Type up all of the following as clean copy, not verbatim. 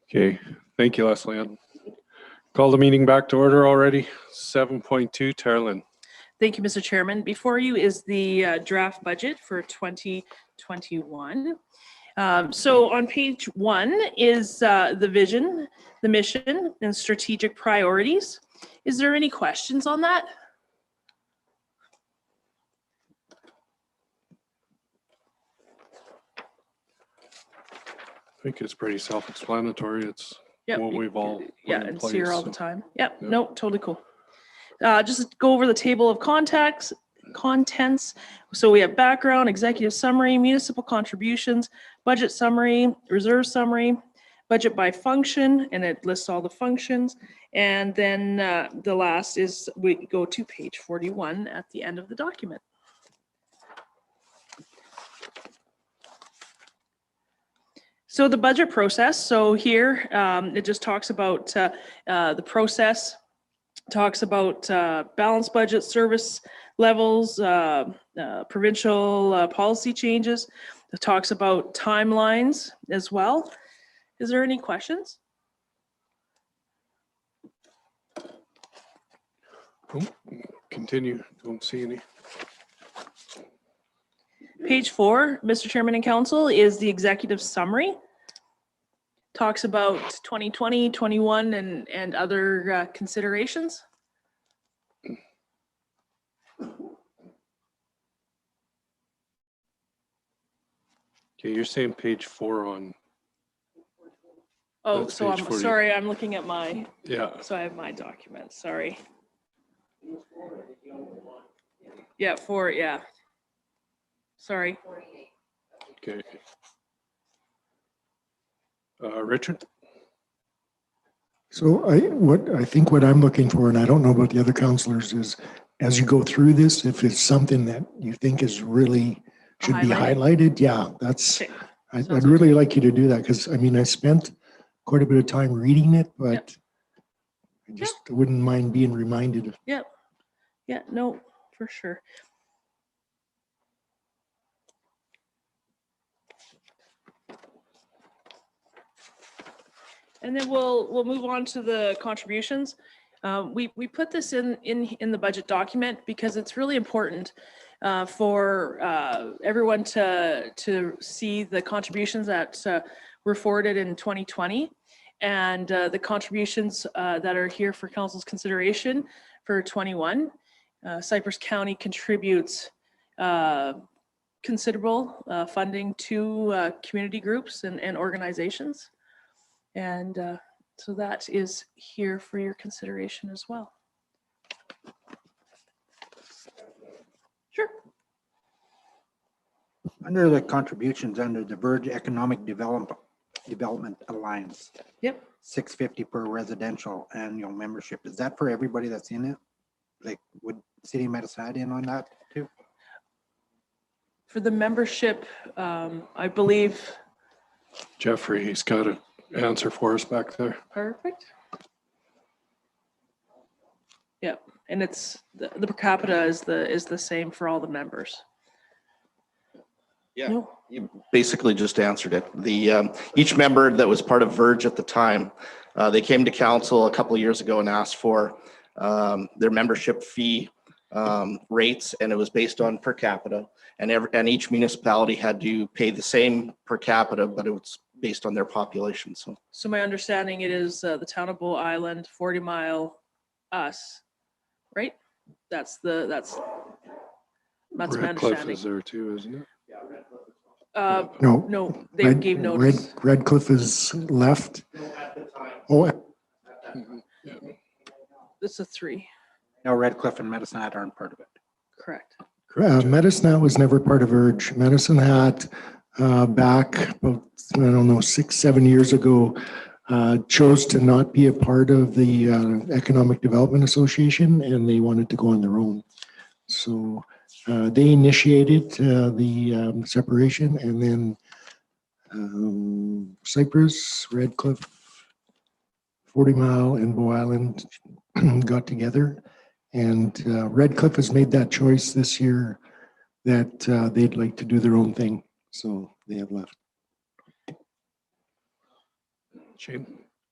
Okay, thank you, Leslie Ann. Call the meeting back to order already. 7.2, Tarlin. Thank you, Mr. Chairman. Before you is the draft budget for 2021. So on page 1 is the vision, the mission, and strategic priorities. Is there any questions on that? I think it's pretty self-explanatory. It's Yep. what we've all put Yeah, in it's place, here all the so. time. Yep, Yep. nope, totally cool. Just go over the table of contents. So we have background, executive summary, municipal contributions, budget summary, reserve summary, budget by function, and it lists all the functions. And then the last is we go to page 41 at the end of the document. So the budget process, so here it just talks about the process, talks about balanced budget, service levels, provincial policy changes. It talks about timelines as well. Is there any questions? Oh, continue, don't see any. Page 4, Mr. Chairman and Council, is the executive summary. Talks about 2020, 21, and other considerations. Okay, you're saying page 4 on, Oh, That's so page I'm 40. sorry, I'm looking at my, yeah, so I have my document, sorry. Yeah, 4, yeah. Sorry. okay. Richard? So I think what I'm looking for, and I don't know about the other counselors, is as you go through this, if it's something that you think is really should be highlighted, yeah, that's, Okay. I'd really like you to do that, because I mean, I spent quite a bit of time reading it, but I just wouldn't mind being reminded. Yep. Yeah, no, for sure. And then we'll move on to the contributions. We put this in the budget document because it's really important for everyone to see the contributions that were forwarded in 2020 and the contributions that are here for council's consideration for 21. Cypress County contributes considerable funding to community groups and organizations. And so that is here for your consideration as well. Sure. Under the contributions under the Verge Economic Development Alliance. Yep. $650 per residential annual membership. Is that for everybody that's in it? Like, would City of Medicine add in on that too? For the membership, I believe. Jeffrey, he's got an answer for us back there. Perfect. Yep, and it's the per capita is the same for all the members. Yeah, No. you basically just answered it. The each member that was part of Verge at the time, they came to council a couple of years ago and asked for their membership fee rates, and it was based on per capita. And each municipality had to pay the same per capita, but it was based on their population. So my understanding it is the town of Bow Island, 40 Mile, us, right? That's my Red Cliff understanding. is there too, isn't it? No, they gave notice. Red Cliff is left. Oh, It's a 3, No, Red Cliff and Medicine Hat aren't part of it. correct. Medicine Hat was never part of Verge. Medicine Hat back about, I don't know, 6-7 years ago, chose to not be a part of the Economic Development Association, and they wanted to go on their own. So they initiated the separation, and then Cypress, Red Cliff, 40 Mile, and Bow Island got together. And Red Cliff has made that choice this year that they'd like to do their own thing. So they have left. Shane?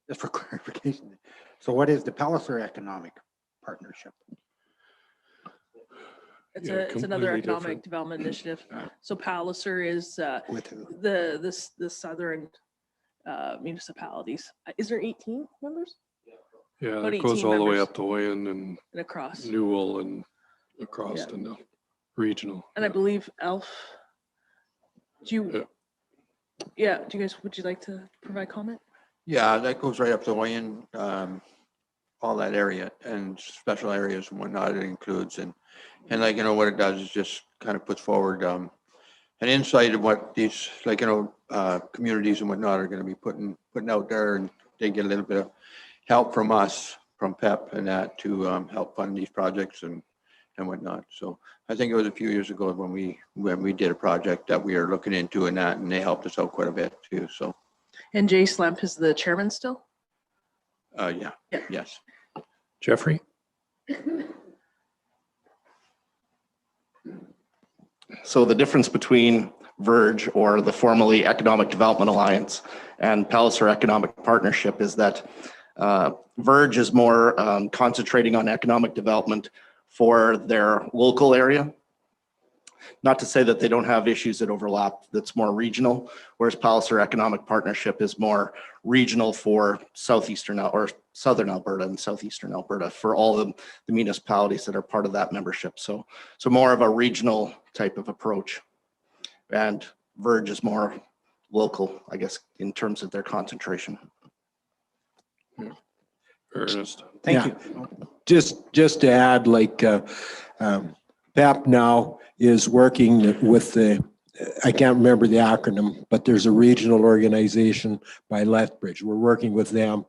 Just for clarification. So what is the Palliser Economic Partnership? It's Yeah, it's another completely economic different. development initiative. So Palliser is With who? the southern municipalities. Is there 18 members Yeah, About it goes 18 all the way members. up to Wayne and and across? Newell and across Yeah. to the regional. And I Yeah. believe Elf. Do you? Yeah. Do you guys? Would you like to provide comment? Yeah, that goes right up to Wayne, all that area and special areas and whatnot it includes. And like, what it does is just kind of puts forward an insight of what these, like, communities and whatnot are going to be putting out there, and they get a little bit of help from us, from PEP and that to help fund these projects and whatnot. So I think it was a few years ago when we did a project that we are looking into and that, and they helped us out quite a bit too. So, And Jay Slemp is the chairman still. yeah, Yeah. yes. Jeffrey? So the difference between Verge, or the formerly Economic Development Alliance, and Palliser Economic Partnership is that Verge is more concentrating on economic development for their local area. Not to say that they don't have issues that overlap, that's more regional, whereas Palliser Economic Partnership is more regional for southeastern or southern Alberta and southeastern Alberta for all the municipalities that are part of that membership. So more of a regional type of approach. And Verge is more local, I guess, in terms of their concentration. Ernest? Thank Yeah. you. Just to add, like, PEP now is working with I can't remember the acronym, but there's a regional organization by Lethbridge. We're working with them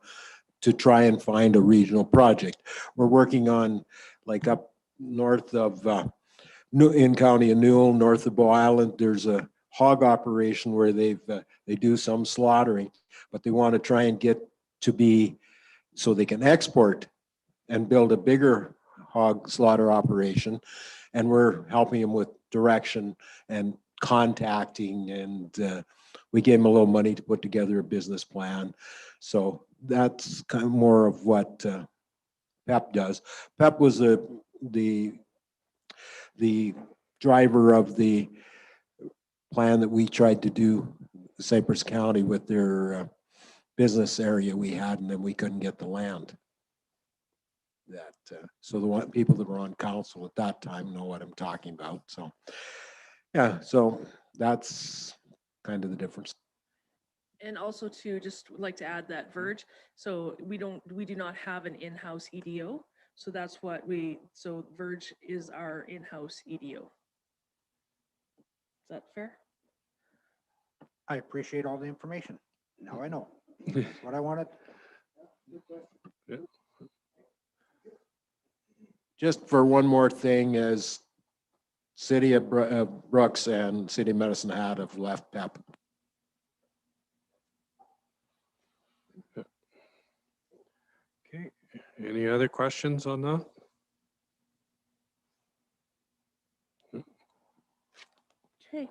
to try and find a regional project. We're working on, like, up north of in County of Newell, north of Bow Island, there's a hog operation where they do some slaughtering, but they want to try and get to be so they can export and build a bigger hog slaughter operation. And we're helping them with direction and contacting, and we gave them a little money to put together a business plan. So that's kind of more of what PEP does. PEP was the driver of the plan that we tried to do Cypress County with their business area we had, and then we couldn't get the land. So the people that were on council at that time know what I'm talking about. So yeah, so that's kind of the difference. And also to just would like to add that Verge. So we do not have an in-house EDO. So that's what so Verge is our in-house EDO. Is that fair? I appreciate all the information. Now I know. That's what I wanted. Just for one more thing, as City of Brooks and City of Medicine Hat have left PEP. Okay, any other questions on that? Okay,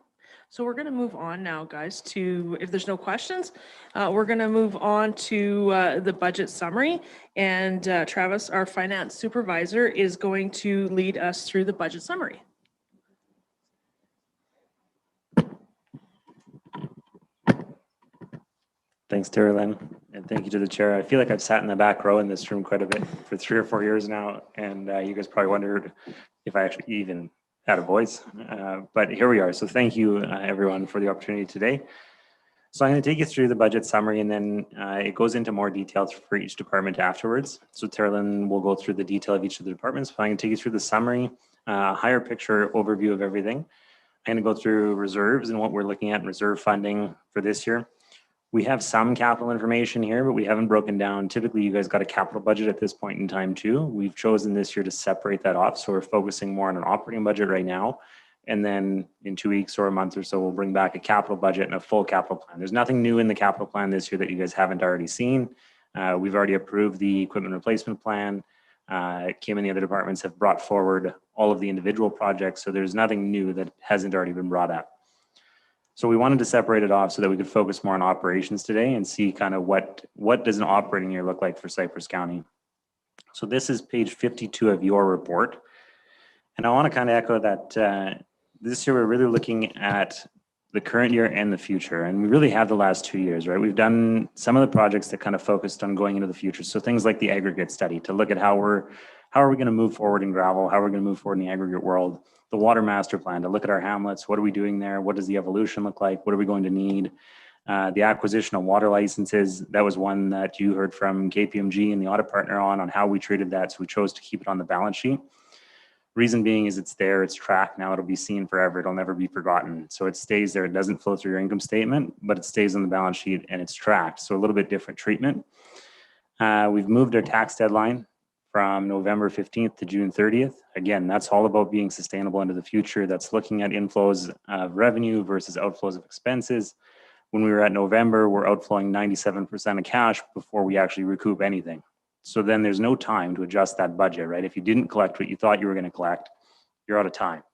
so we're going to move on now, guys, to, if there's no questions, we're going to move on to the budget summary. And Travis, our finance supervisor, is going to lead us through the budget summary. Thanks, Tara Lynn, and thank you to the chair. I feel like I've sat in the back row in this room quite a bit for 3 or 4 years now, and you guys probably wondered if I actually even had a voice, but here we are. So thank you, everyone, for the opportunity today. So I'm going to take you through the budget summary, and then it goes into more details for each department afterwards. So Tara Lynn will go through the detail of each of the departments, but I'm going to take you through the summary, higher picture overview of everything. I'm going to go through reserves and what we're looking at in reserve funding for this year. We have some capital information here, but we haven't broken down. Typically, you guys got a capital budget at this point in time too. We've chosen this year to separate that off. So we're focusing more on an operating budget right now. And then in 2 weeks or a month or so, we'll bring back a capital budget and a full capital plan. There's nothing new in the capital plan this year that you guys haven't already seen. We've already approved the equipment replacement plan. Kim and the other departments have brought forward all of the individual projects. So there's nothing new that hasn't already been brought up. So we wanted to separate it off so that we could focus more on operations today and see kind of what does an operating year look like for Cypress County. So this is page 52 of your report. And I want to kind of echo that this year we're really looking at the current year and the future. And we really have the last 2 years, right? We've done some of the projects that kind of focused on going into the future. So things like the aggregate study to look at how are we going to move forward in gravel? How are we going to move forward in the aggregate world? The water master plan to look at our hamlets. What are we doing there? What does the evolution look like? What are we going to need? The acquisition of water licenses, that was one that you heard from KPMG and the audit partner on how we treated that. So we chose to keep it on the balance sheet. Reason being is it's there, it's tracked now, it'll be seen forever, it'll never be forgotten. So it stays there, it doesn't flow through your income statement, but it stays on the balance sheet and it's tracked. So a little bit different treatment. We've moved our tax deadline from November 15th to June 30th. Again, that's all about being sustainable into the future. That's looking at inflows of revenue versus outflows of expenses. When we were at November, we're outflowing 97% of cash before we actually recoup anything. So then there's no time to adjust that budget, right? If you didn't collect what you thought you were going to collect, you're out of time.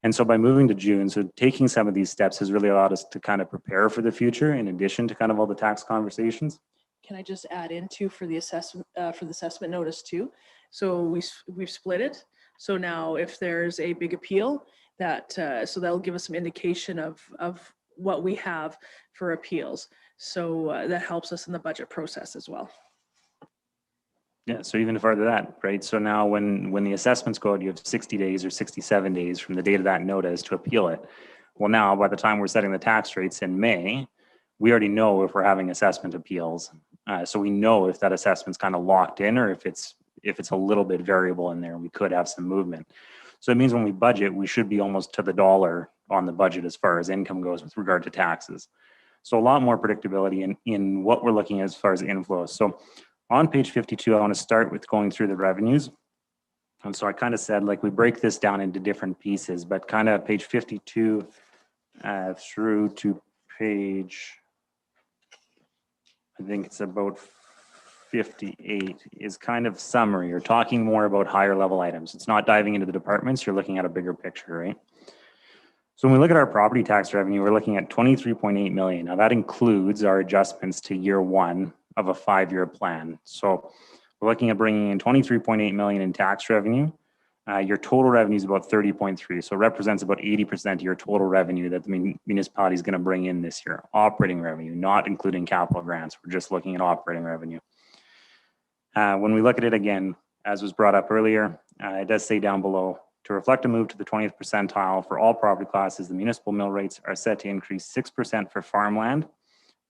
And so by moving to June, so taking some of these steps has really allowed us to kind of prepare for the future in addition to kind of all the tax conversations. Can I just add in too for the assessment notice too? So we've split it. So now if there's a big appeal that, so that'll give us some indication of what we have for appeals. So that helps us in the budget process as well. Yeah, so even further that, right? So now when the assessments go out, you have 60 days or 67 days from the date of that notice to appeal it. Well, now by the time we're setting the tax rates in May, we already know if we're having assessment appeals. So we know if that assessment's kind of locked in or if it's a little bit variable in there, we could have some movement. So it means when we budget, we should be almost to the dollar on the budget as far as income goes with regard to taxes. So a lot more predictability in what we're looking at as far as inflows. So on page 52, I want to start with going through the revenues. And so I kind of said, like, we break this down into different pieces, but kind of page 52 through to page, I think it's about 58 is kind of summary or talking more about higher level items. It's not diving into the departments, you're looking at a bigger picture, right? So when we look at our property tax revenue, we're looking at 23.8 million. Now that includes our adjustments to year one of a 5-year plan. So we're looking at bringing in 23.8 million in tax revenue. Your total revenue is about 30.3. So it represents about 80% of your total revenue that the municipality is going to bring in this year. Operating revenue, not including capital grants. We're just looking at operating revenue. When we look at it again, as was brought up earlier, it does say down below, to reflect a move to the 20th percentile for all property classes, the municipal mill rates are set to increase 6% for farmland,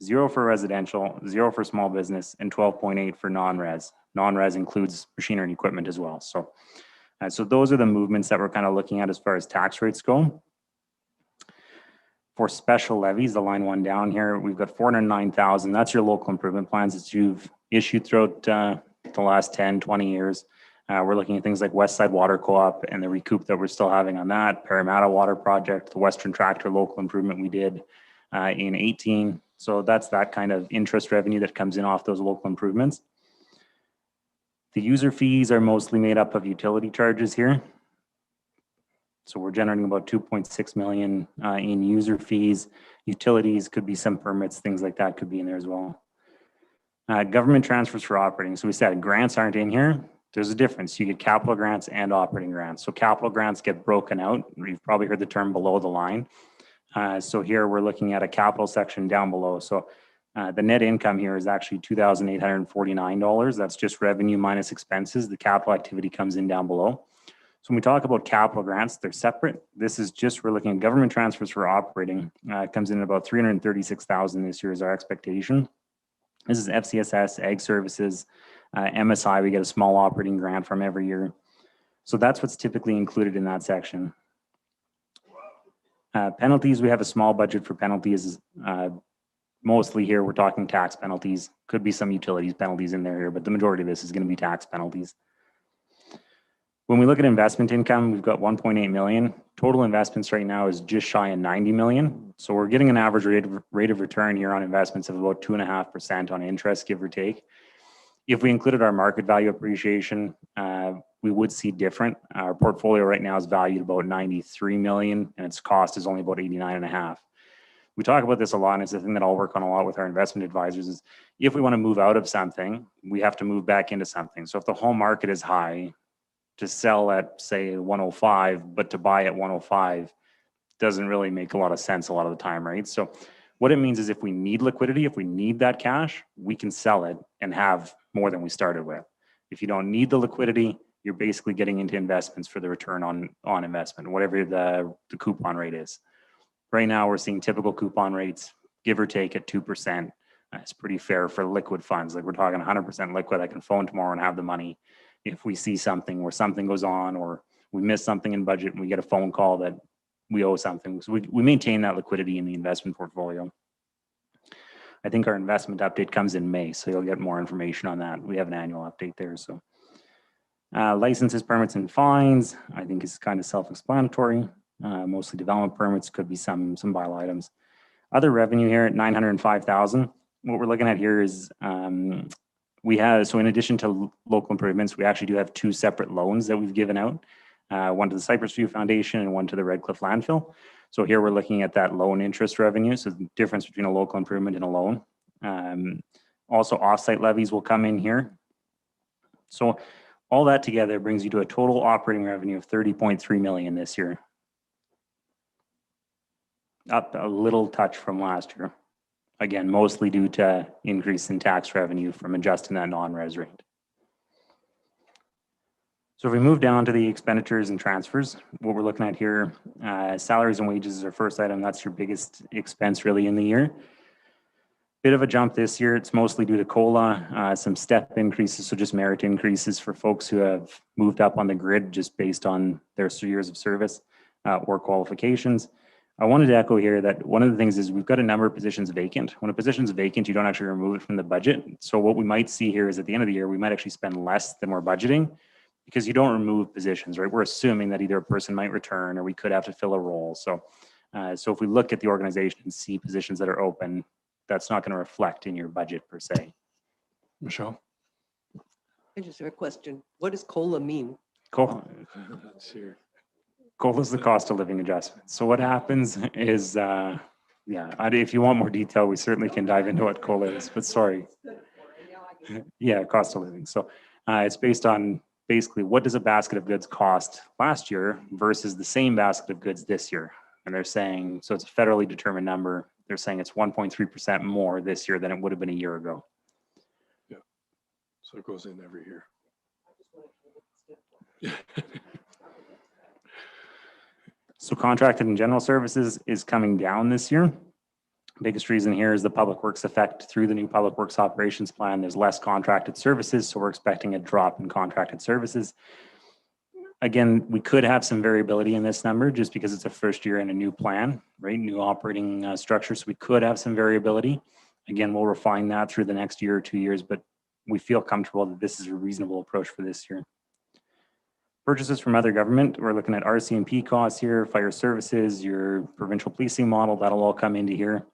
0 for residential, 0 for small business, and 12.8 for non-res. Non-res includes machinery and equipment as well. So those are the movements that we're kind of looking at as far as tax rates go. For special levies, the line one down here, we've got 409,000. That's your local improvement plans that you've issued throughout the last 10, 20 years. We're looking at things like West Side Water Co-op and the recoup that we're still having on that, Parramatta Water Project, the Western Tractor local improvement we did in 18. So that's that kind of interest revenue that comes in off those local improvements. The user fees are mostly made up of utility charges here. So we're generating about 2.6 million in user fees. Utilities could be some permits, things like that could be in there as well. Government transfers for operating. So we said grants aren't in here. There's a difference. You get capital grants and operating grants. So capital grants get broken out. You've probably heard the term below the line. So here we're looking at a capital section down below. So the net income here is actually $2,849. That's just revenue minus expenses. The capital activity comes in down below. So when we talk about capital grants, they're separate. This is just, we're looking at government transfers for operating. It comes in at about 336,000 this year is our expectation. This is FCSS, Ag Services, MSI, we get a small operating grant from every year. So that's what's typically included in that section. Penalties, we have a small budget for penalties. Mostly here, we're talking tax penalties. Could be some utilities penalties in there here, but the majority of this is going to be tax penalties. When we look at investment income, we've got 1.8 million. Total investments right now is just shy of 90 million. So we're getting an average rate of return here on investments of about 2.5% on interest, give or take. If we included our market value appreciation, we would see different. Our portfolio right now is valued about 93 million and its cost is only about 89.5. We talk about this a lot, and it's the thing that I'll work on a lot with our investment advisors is if we want to move out of something, we have to move back into something. So if the home market is high, to sell at say 105, but to buy at 105 doesn't really make a lot of sense a lot of the time, right? So what it means is if we need liquidity, if we need that cash, we can sell it and have more than we started with. If you don't need the liquidity, you're basically getting into investments for the return on investment, whatever the coupon rate is. Right now, we're seeing typical coupon rates, give or take at 2%. It's pretty fair for liquid funds. Like we're talking 100% liquid. I can phone tomorrow and have the money. If we see something where something goes on or we miss something in budget and we get a phone call that we owe something. So we maintain that liquidity in the investment portfolio. I think our investment update comes in May, so you'll get more information on that. We have an annual update there. So licenses, permits, and fines, I think is kind of self-explanatory. Mostly development permits, could be some bylaw items. Other revenue here at 905,000. What we're looking at here is we have, so in addition to local improvements, we actually do have 2 separate loans that we've given out. One to the Cypress View Foundation and one to the Red Cliff Landfill. So here we're looking at that loan interest revenue. So the difference between a local improvement and a loan. Also offsite levies will come in here. So all that together brings you to a total operating revenue of 30.3 million this year. Up a little touch from last year. Again, mostly due to increase in tax revenue from adjusting that non-res rate. So if we move down to the expenditures and transfers, what we're looking at here, salaries and wages is our first item. That's your biggest expense really in the year. Bit of a jump this year. It's mostly due to COLA, some step increases, so just merit increases for folks who have moved up on the grid just based on their years of service or qualifications. I wanted to echo here that one of the things is we've got a number of positions vacant. When a position is vacant, you don't actually remove it from the budget. So what we might see here is at the end of the year, we might actually spend less than we're budgeting because you don't remove positions, right? We're assuming that either a person might return or we could have to fill a role. So, so if we look at the organization and see positions that are open, that's not going to reflect in your budget per se. Michelle? I just have a question. What does COLA mean? COLA is the cost of living adjustment. So what happens is, yeah, if you want more detail, we certainly can dive into what COLA is, but sorry. Yeah, cost of living. So it's based on basically what does a basket of goods cost last year versus the same basket of goods this year. And they're saying, so it's a federally determined number. They're saying it's 1.3% more this year than it would have been a year ago. Yeah, so it goes in every year. So contracted and general services is coming down this year. Biggest reason here is the public works effect through the new public works operations plan. There's less contracted services, so we're expecting a drop in contracted services. Again, we could have some variability in this number just because it's a first year in a new plan, right? New operating structure, so we could have some variability. Again, we'll refine that through the next year or 2 years, but we feel comfortable that this is a reasonable approach for this year. Purchases from other government, we're looking at RCMP costs here, fire services, your provincial policing model, that'll all come into here.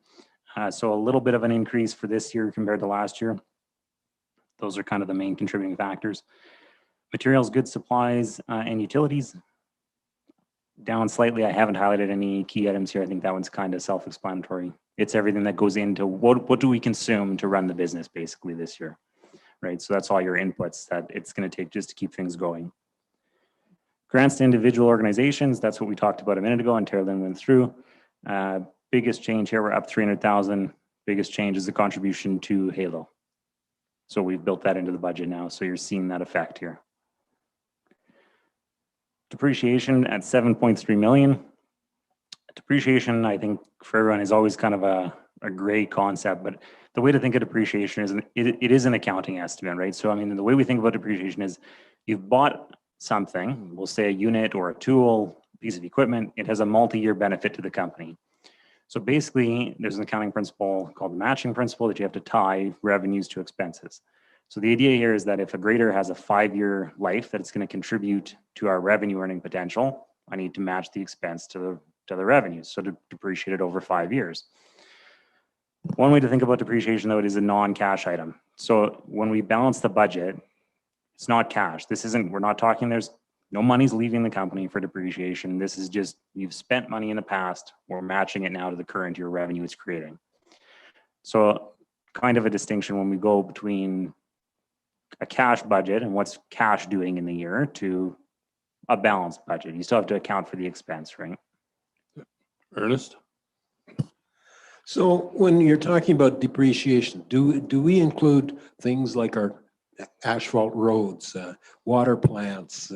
So a little bit of an increase for this year compared to last year. Those are kind of the main contributing factors. Materials, goods, supplies, and utilities. Down slightly, I haven't highlighted any key items here. I think that one's kind of self-explanatory. It's everything that goes into what do we consume to run the business basically this year, right? So that's all your inputs that it's going to take just to keep things going. Grants to individual organizations, that's what we talked about a minute ago and Terrell went through. Biggest change here, we're up 300,000. Biggest change is the contribution to Halo. So we've built that into the budget now. So you're seeing that effect here. Depreciation at 7.3 million. Depreciation, I think for everyone is always kind of a gray concept, but the way to think of depreciation is it is an accounting estimate, right? So I mean, the way we think about depreciation is you've bought something, we'll say a unit or a tool, piece of equipment, it has a multi-year benefit to the company. So basically, there's an accounting principle called the matching principle that you have to tie revenues to expenses. So the idea here is that if a grader has a 5-year life that it's going to contribute to our revenue earning potential, I need to match the expense to the revenues, so to depreciate it over 5 years. One way to think about depreciation, though, it is a non-cash item. So when we balance the budget, it's not cash. This isn't, we're not talking there's No money's leaving the company for depreciation. This is just, you've spent money in the past. We're matching it now to the current year revenue it's creating. So kind of a distinction when we go between a cash budget and what's cash doing in the year to a balanced budget. You still have to account for the expense, right? Ernest? So when you're talking about depreciation, do we include things like our asphalt roads, water plants,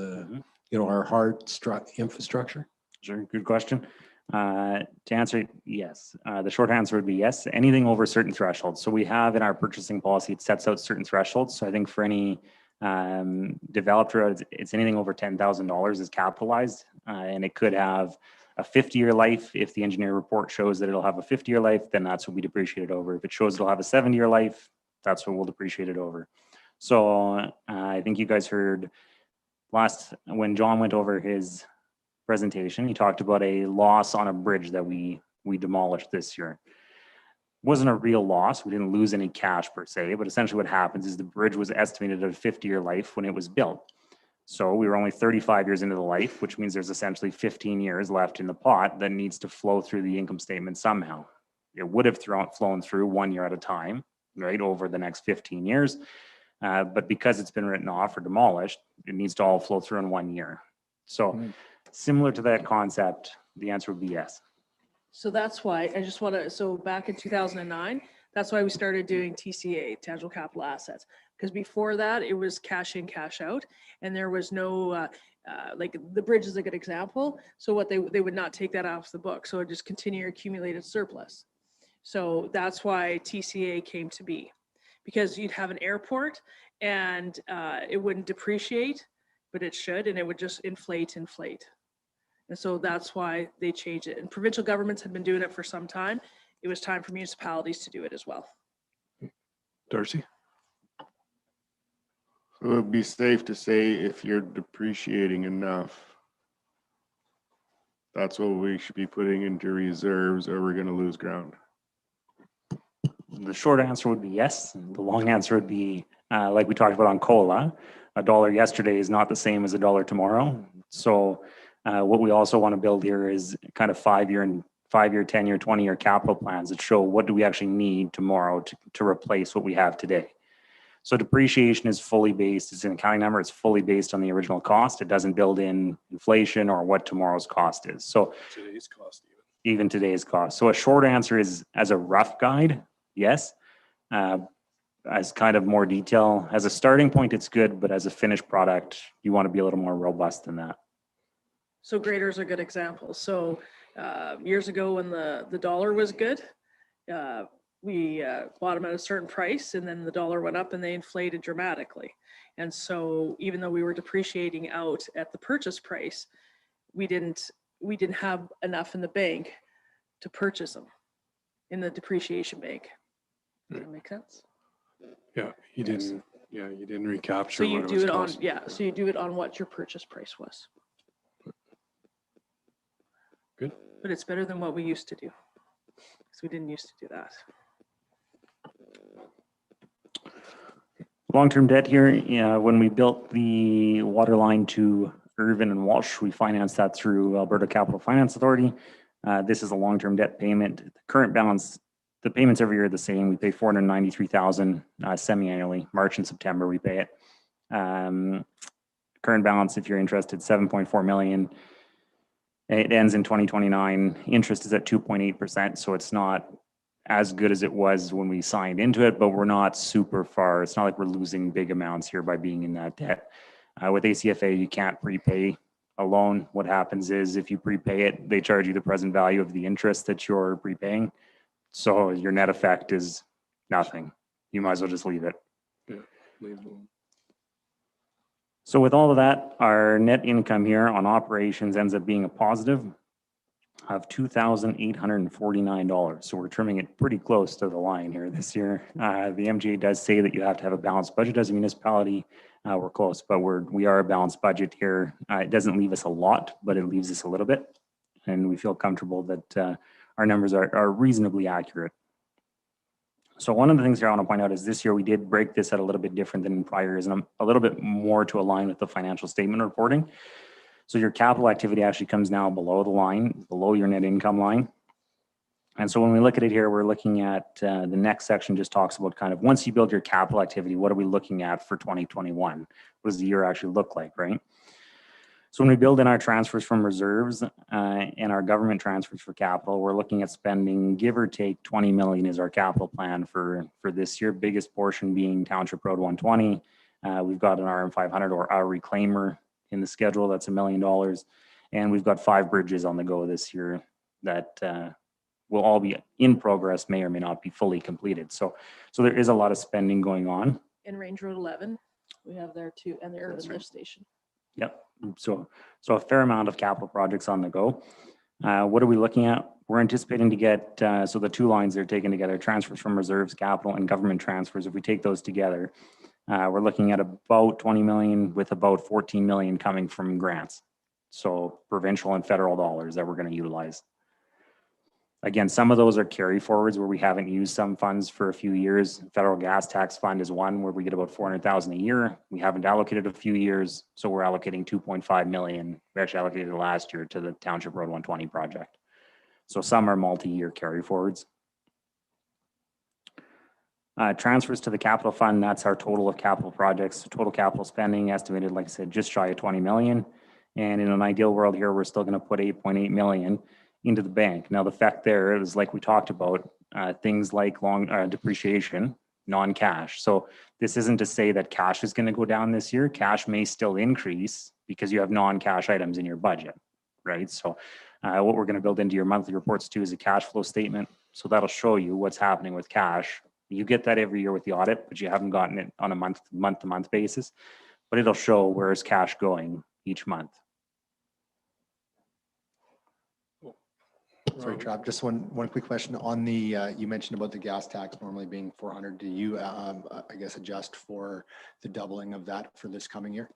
our hard infrastructure? Sure, good question. To answer, yes. The short answer would be yes. Anything over certain thresholds. So we have in our purchasing policy, it sets out certain thresholds. So I think for any developer, it's anything over $10,000 is capitalized, and it could have a 50-year life. If the engineer report shows that it'll have a 50-year life, then that's what we depreciate it over. If it shows it'll have a 70-year life, that's what we'll depreciate it over. So I think you guys heard when John went over his presentation, he talked about a loss on a bridge that we demolished this year. It wasn't a real loss. We didn't lose any cash per se, but essentially what happens is the bridge was estimated at a 50-year life when it was built. So we were only 35 years into the life, which means there's essentially 15 years left in the pot that needs to flow through the income statement somehow. It would have flown through 1 year at a time, right, over the next 15 years. But because it's been written off or demolished, it needs to all flow through in 1 year. So similar to that concept, the answer would be yes. So that's why I just want to, so back in 2009, that's why we started doing TCA, tangible capital assets. Because before that, it was cash in, cash out, and there was no, like the bridge is a good example. So what they would not take that off the book. So it just continue accumulated surplus. So that's why TCA came to be, because you'd have an airport and it wouldn't depreciate, but it should, and it would just inflate. And so that's why they changed it. And provincial governments had been doing it for some time. It was time for municipalities to do it as well. Darcy? So it'd be safe to say if you're depreciating enough, that's what we should be putting into reserves, or we're going to lose ground. The short answer would be yes. The long answer would be, like we talked about on COLA, $1 yesterday is not the same as $1 tomorrow. So what we also want to build here is kind of 5-year, 10-year, 20-year capital plans that show what do we actually need tomorrow to replace what we have today. So depreciation is fully based, it's an accounting number, it's fully based on the original cost. It doesn't build in inflation or what tomorrow's cost is. So Today's cost even today's cost. So a short answer is, as a rough guide, yes. As kind of more detail, as a starting point, it's good, but as a finished product, you want to be a little more robust than that. So graders are good examples. So years ago when the dollar was good, we bought them at a certain price, and then the dollar went up and they inflated dramatically. And so even though we were depreciating out at the purchase price, we didn't have enough in the bank to purchase them in the depreciation bank. Does that make sense? Yeah, you didn't recapture. So you what do it on, costing. yeah, so you do it on what your purchase price was. Good. But it's better than what we used to do, because we didn't used to do that. Long-term debt here, when we built the water line to Irvin and Walsh, we financed that through Alberta Capital Finance Authority. This is a long-term debt payment. The current balance, the payments every year are the same. We pay $493,000 semi-annually. March and September we pay it. Current balance, if you're interested, $7.4 million. It ends in 2029. Interest is at 2.8%, so it's not as good as it was when we signed into it, but we're not super far. It's not like we're losing big amounts here by being in that debt. With ACFA, you can't prepay a loan. What happens is if you prepay it, they charge you the present value of the interest that you're prepaying. So your net effect is nothing. You might as well just leave it. Yeah, leave it alone. So with all of that, our net income here on operations ends up being a positive of $2,849. So we're trimming it pretty close to the line here this year. The MGA does say that you have to have a balanced budget as a municipality. We're close, but we are a balanced budget here. It doesn't leave us a lot, but it leaves us a little bit. And we feel comfortable that our numbers are reasonably accurate. So one of the things here I want to point out is this year we did break this out a little bit different than in prior years, and a little bit more to align with the financial statement reporting. So your capital activity actually comes now below the line, below your net income line. And so when we look at it here, we're looking at the next section just talks about kind of once you build your capital activity, what are we looking at for 2021? What does the year actually look like, right? So when we build in our transfers from reserves and our government transfers for capital, we're looking at spending, give or take, 20 million is our capital plan for this year. Biggest portion being Township Road 120. We've got an RM500 or our reclaimer in the schedule. That's $1 million. And we've got 5 bridges on the go this year that will all be in progress, may or may not be fully completed. So there is a lot of spending going on. In Range Road 11, we have there too, and the urban lift station. Yep. So a fair amount of capital projects on the go. What are we looking at? We're anticipating to get, so the 2 lines they're taken together, transfers from reserves, capital, and government transfers. If we take those together, we're looking at about 20 million with about 14 million coming from grants. So provincial and federal dollars that we're going to utilize. Again, some of those are carry forwards where we haven't used some funds for a few years. Federal gas tax fund is one where we get about 400,000 a year. We haven't allocated a few years, so we're allocating 2.5 million. We actually allocated it last year to the Township Road 120 project. So some are multi-year carry forwards. Transfers to the capital fund, that's our total of capital projects. Total capital spending estimated, like I said, just shy of 20 million. And in an ideal world here, we're still going to put 8.8 million into the bank. Now, the effect there is, like we talked about, things like long depreciation, non-cash. So this isn't to say that cash is going to go down this year. Cash may still increase because you have non-cash items in your budget, right? So what we're going to build into your monthly reports too is a cash flow statement. So that'll show you what's happening with cash. You get that every year with the audit, but you haven't gotten it on a month-to-month basis. But it'll show where is cash going each month. Sorry, Trav, just one quick question on the, you mentioned about the gas tax normally being 400. Do you, I guess, adjust for the doubling of that for this coming year?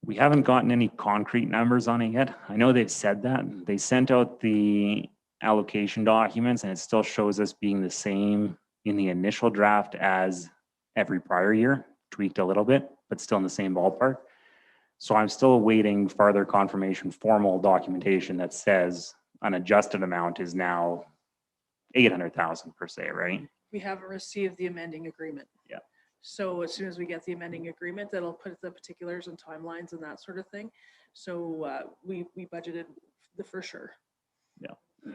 We haven't gotten any concrete numbers on it yet. I know they've said that. They sent out the allocation documents and it still shows us being the same in the initial draft as every prior year, tweaked a little bit, but still in the same ballpark. So I'm still awaiting further confirmation, formal documentation that says an adjusted amount is now 800,000 per se, right? We haven't received the amending agreement. Yeah. So as soon as we get the amending agreement, that'll put the particulars and timelines and that sort of thing. So we budgeted the for sure. Yeah.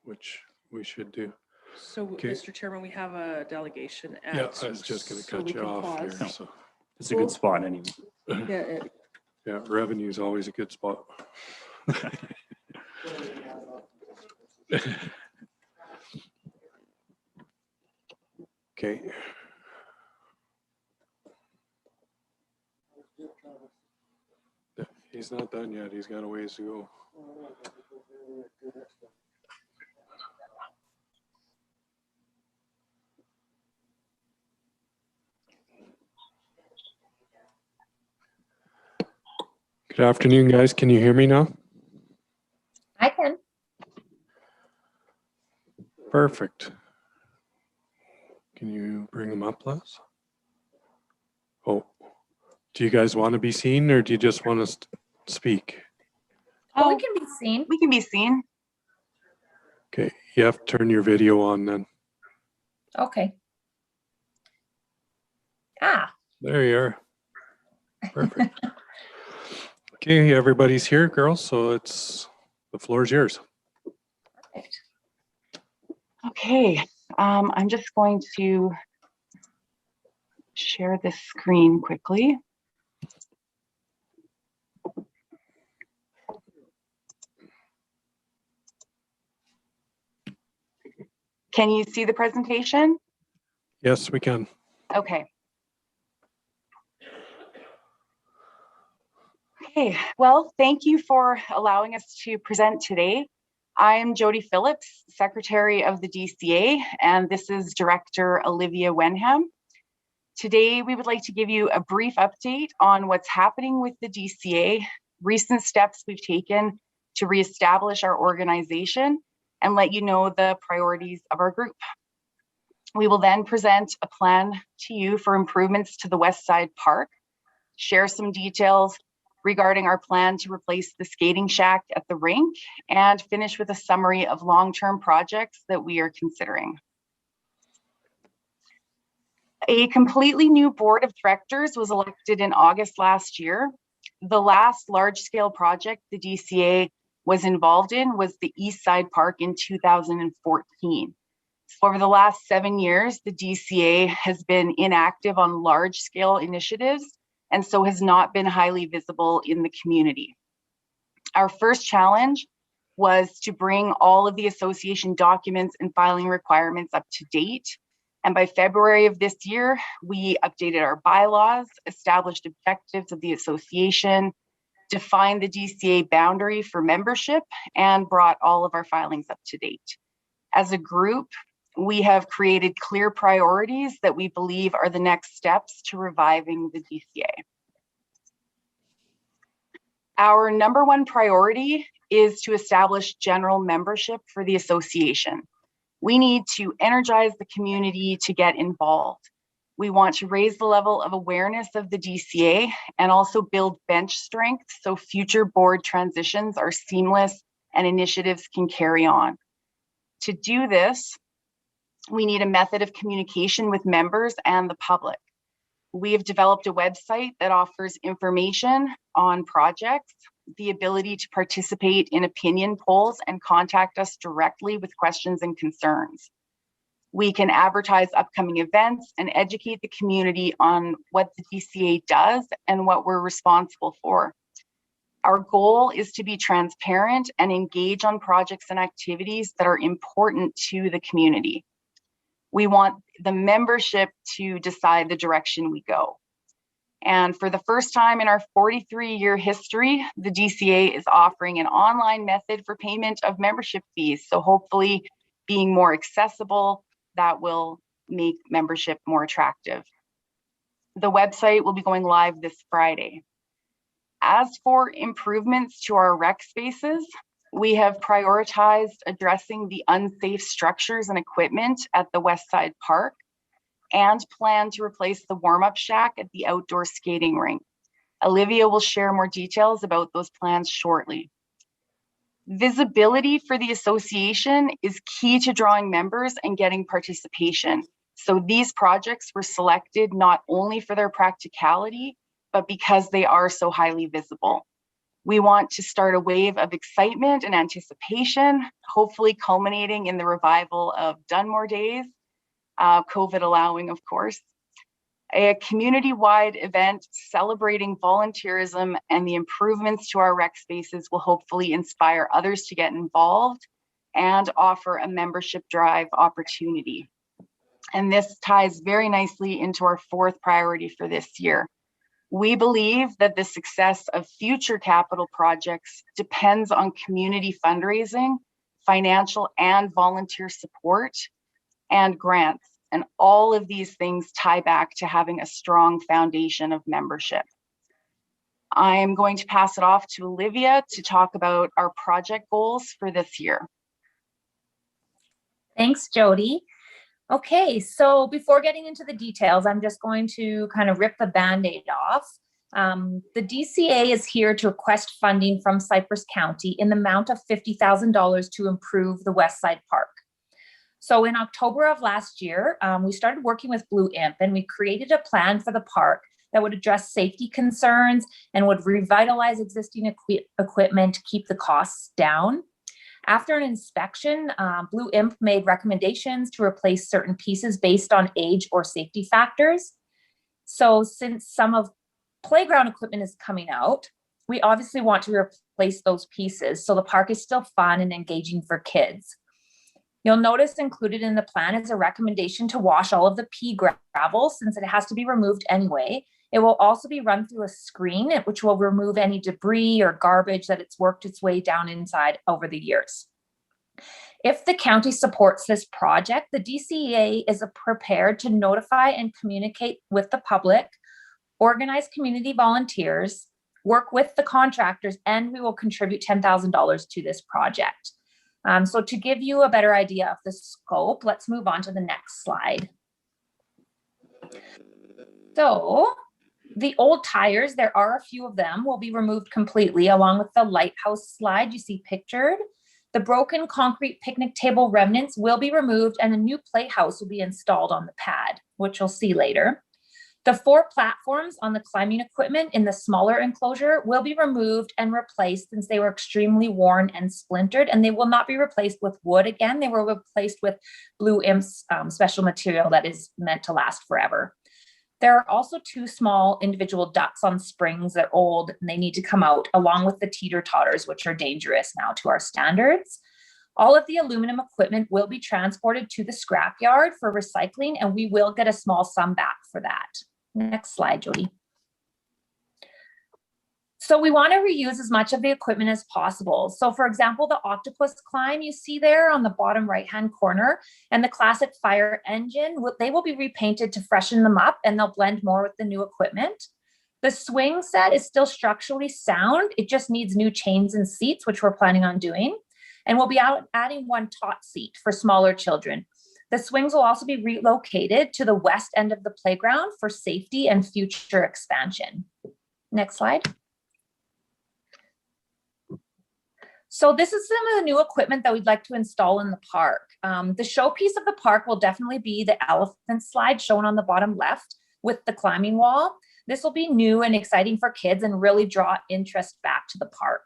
Which we should do. So, Okay. Mr. Chairman, we have a delegation. Yeah, I was just going to so cut we you can off here. pause. So, It's a good spot anyway. Yeah, yeah, revenue is always a good spot. Okay. He's not done yet. He's got a ways to go. Good afternoon, guys. Can you hear me now? I can. Perfect. Can you bring them up, Les? Oh, do you guys want to be seen or do you just want to speak? Oh, we can be seen. We can be seen. Okay, you have to turn your video on then. Okay. Ah. There you are. Perfect. Okay, everybody's here, girls, so the floor is yours. Perfect. Okay, I'm just going to share this screen quickly. Can you see the presentation? Yes, we can. Okay. Okay, well, thank you for allowing us to present today. I am Jody Phillips, Secretary of the DCA, and this is Director Olivia Wenham. Today, we would like to give you a brief update on what's happening with the DCA, recent steps we've taken to reestablish our organization, and let you know the priorities of our group. We will then present a plan to you for improvements to the West Side Park, share some details regarding our plan to replace the skating shack at the rink, and finish with a summary of long-term projects that we are considering. A completely new board of directors was elected in August last year. The last large-scale project the DCA was involved in was the East Side Park in 2014. So over the last 7 years, the DCA has been inactive on large-scale initiatives and so has not been highly visible in the community. Our first challenge was to bring all of the association documents and filing requirements up to date. And by February of this year, we updated our bylaws, established objectives of the association, defined the DCA boundary for membership, and brought all of our filings up to date. As a group, we have created clear priorities that we believe are the next steps to reviving the DCA. Our number one priority is to establish general membership for the association. We need to energize the community to get involved. We want to raise the level of awareness of the DCA and also build bench strength so future board transitions are seamless and initiatives can carry on. To do this, we need a method of communication with members and the public. We have developed a website that offers information on projects, the ability to participate in opinion polls and contact us directly with questions and concerns. We can advertise upcoming events and educate the community on what the DCA does and what we're responsible for. Our goal is to be transparent and engage on projects and activities that are important to the community. We want the membership to decide the direction we go. And for the first time in our 43-year history, the DCA is offering an online method for payment of membership fees. So hopefully being more accessible, that will make membership more attractive. The website will be going live this Friday. As for improvements to our rec spaces, we have prioritized addressing the unsafe structures and equipment at the West Side Park and plan to replace the warm-up shack at the outdoor skating rink. Olivia will share more details about those plans shortly. Visibility for the association is key to drawing members and getting participation. So these projects were selected not only for their practicality, but because they are so highly visible. We want to start a wave of excitement and anticipation, hopefully culminating in the revival of Dunmore Days, COVID allowing, of course. A community-wide event celebrating volunteerism and the improvements to our rec spaces will hopefully inspire others to get involved and offer a membership drive opportunity. And this ties very nicely into our fourth priority for this year. We believe that the success of future capital projects depends on community fundraising, financial and volunteer support, and grants. And all of these things tie back to having a strong foundation of membership. I am going to pass it off to Olivia to talk about our project goals for this year. Thanks, Jody. Okay, so before getting into the details, I'm just going to kind of rip the Band-Aid off. The DCA is here to request funding from Cypress County in the amount of $50,000 to improve the West Side Park. So in October of last year, we started working with Blue Imp and we created a plan for the park that would address safety concerns and would revitalize existing equipment to keep the costs down. After an inspection, Blue Imp made recommendations to replace certain pieces based on age or safety factors. So since some of playground equipment is coming out, we obviously want to replace those pieces so the park is still fun and engaging for kids. You'll notice included in the plan is a recommendation to wash all of the pea gravel since it has to be removed anyway. It will also be run through a screen, which will remove any debris or garbage that it's worked its way down inside over the years. If the county supports this project, the DCEA is prepared to notify and communicate with the public, organize community volunteers, work with the contractors, and we will contribute $10,000 to this project. So to give you a better idea of the scope, let's move on to the next slide. So The old tires, there are a few of them, will be removed completely along with the lighthouse slide you see pictured. The broken concrete picnic table remnants will be removed and a new playhouse will be installed on the pad, which you'll see later. The 4 platforms on the climbing equipment in the smaller enclosure will be removed and replaced since they were extremely worn and splintered, and they will not be replaced with wood again. They were replaced with Blue Imp's special material that is meant to last forever. There are also 2 small individual ducts on springs that are old and they need to come out, along with the teeter-totters, which are dangerous now to our standards. All of the aluminum equipment will be transported to the scrapyard for recycling, and we will get a small sum back for that. Next slide, Jody. So we want to reuse as much of the equipment as possible. So for example, the octopus climb you see there on the bottom right-hand corner and the classic fire engine, they will be repainted to freshen them up and they'll blend more with the new equipment. The swing set is still structurally sound. It just needs new chains and seats, which we're planning on doing. And we'll be adding 1 tot seat for smaller children. The swings will also be relocated to the west end of the playground for safety and future expansion. Next slide. So this is some of the new equipment that we'd like to install in the park. The showpiece of the park will definitely be the elephant slide shown on the bottom left with the climbing wall. This will be new and exciting for kids and really draw interest back to the park.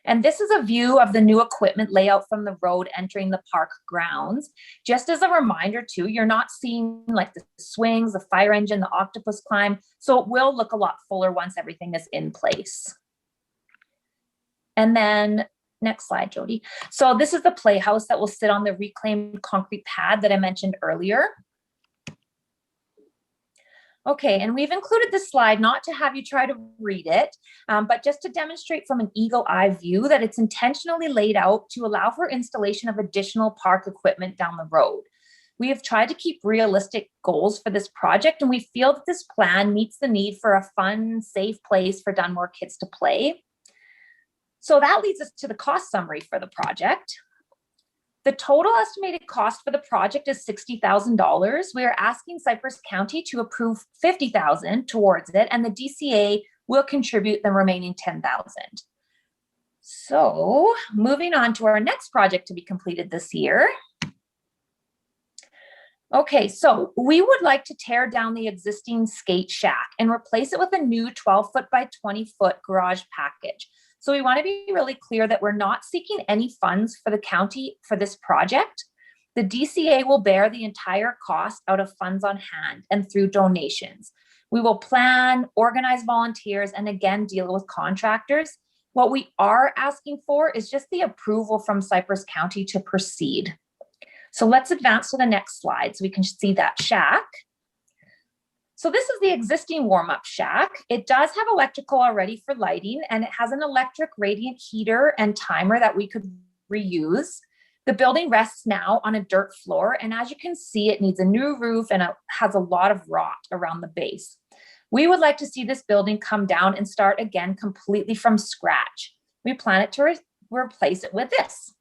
And this is a view of the new equipment layout from the road entering the park grounds. Just as a reminder too, you're not seeing like the swings, the fire engine, the octopus climb. So it will look a lot fuller once everything is in place. And then next slide, Jody. So this is the playhouse that will sit on the reclaimed concrete pad that I mentioned earlier. Okay, and we've included this slide not to have you try to read it, but just to demonstrate from an eagle eye view that it's intentionally laid out to allow for installation of additional park equipment down the road. We have tried to keep realistic goals for this project, and we feel that this plan meets the need for a fun, safe place for Dunmore kids to play. So that leads us to the cost summary for the project. The total estimated cost for the project is $60,000. We are asking Cypress County to approve $50,000 towards it, and the DCA will contribute the remaining $10,000. So moving on to our next project to be completed this year. Okay, so we would like to tear down the existing skate shack and replace it with a new 12-foot by 20-foot garage package. So we want to be really clear that we're not seeking any funds for the county for this project. The DCA will bear the entire cost out of funds on hand and through donations. We will plan, organize volunteers, and again, deal with contractors. What we are asking for is just the approval from Cypress County to proceed. So let's advance to the next slide so we can see that shack. So this is the existing warm-up shack. It does have electrical already for lighting, and it has an electric radiant heater and timer that we could reuse. The building rests now on a dirt floor, and as you can see, it needs a new roof and it has a lot of rot around the base. We would like to see this building come down and start again completely from scratch. We plan to replace it with this.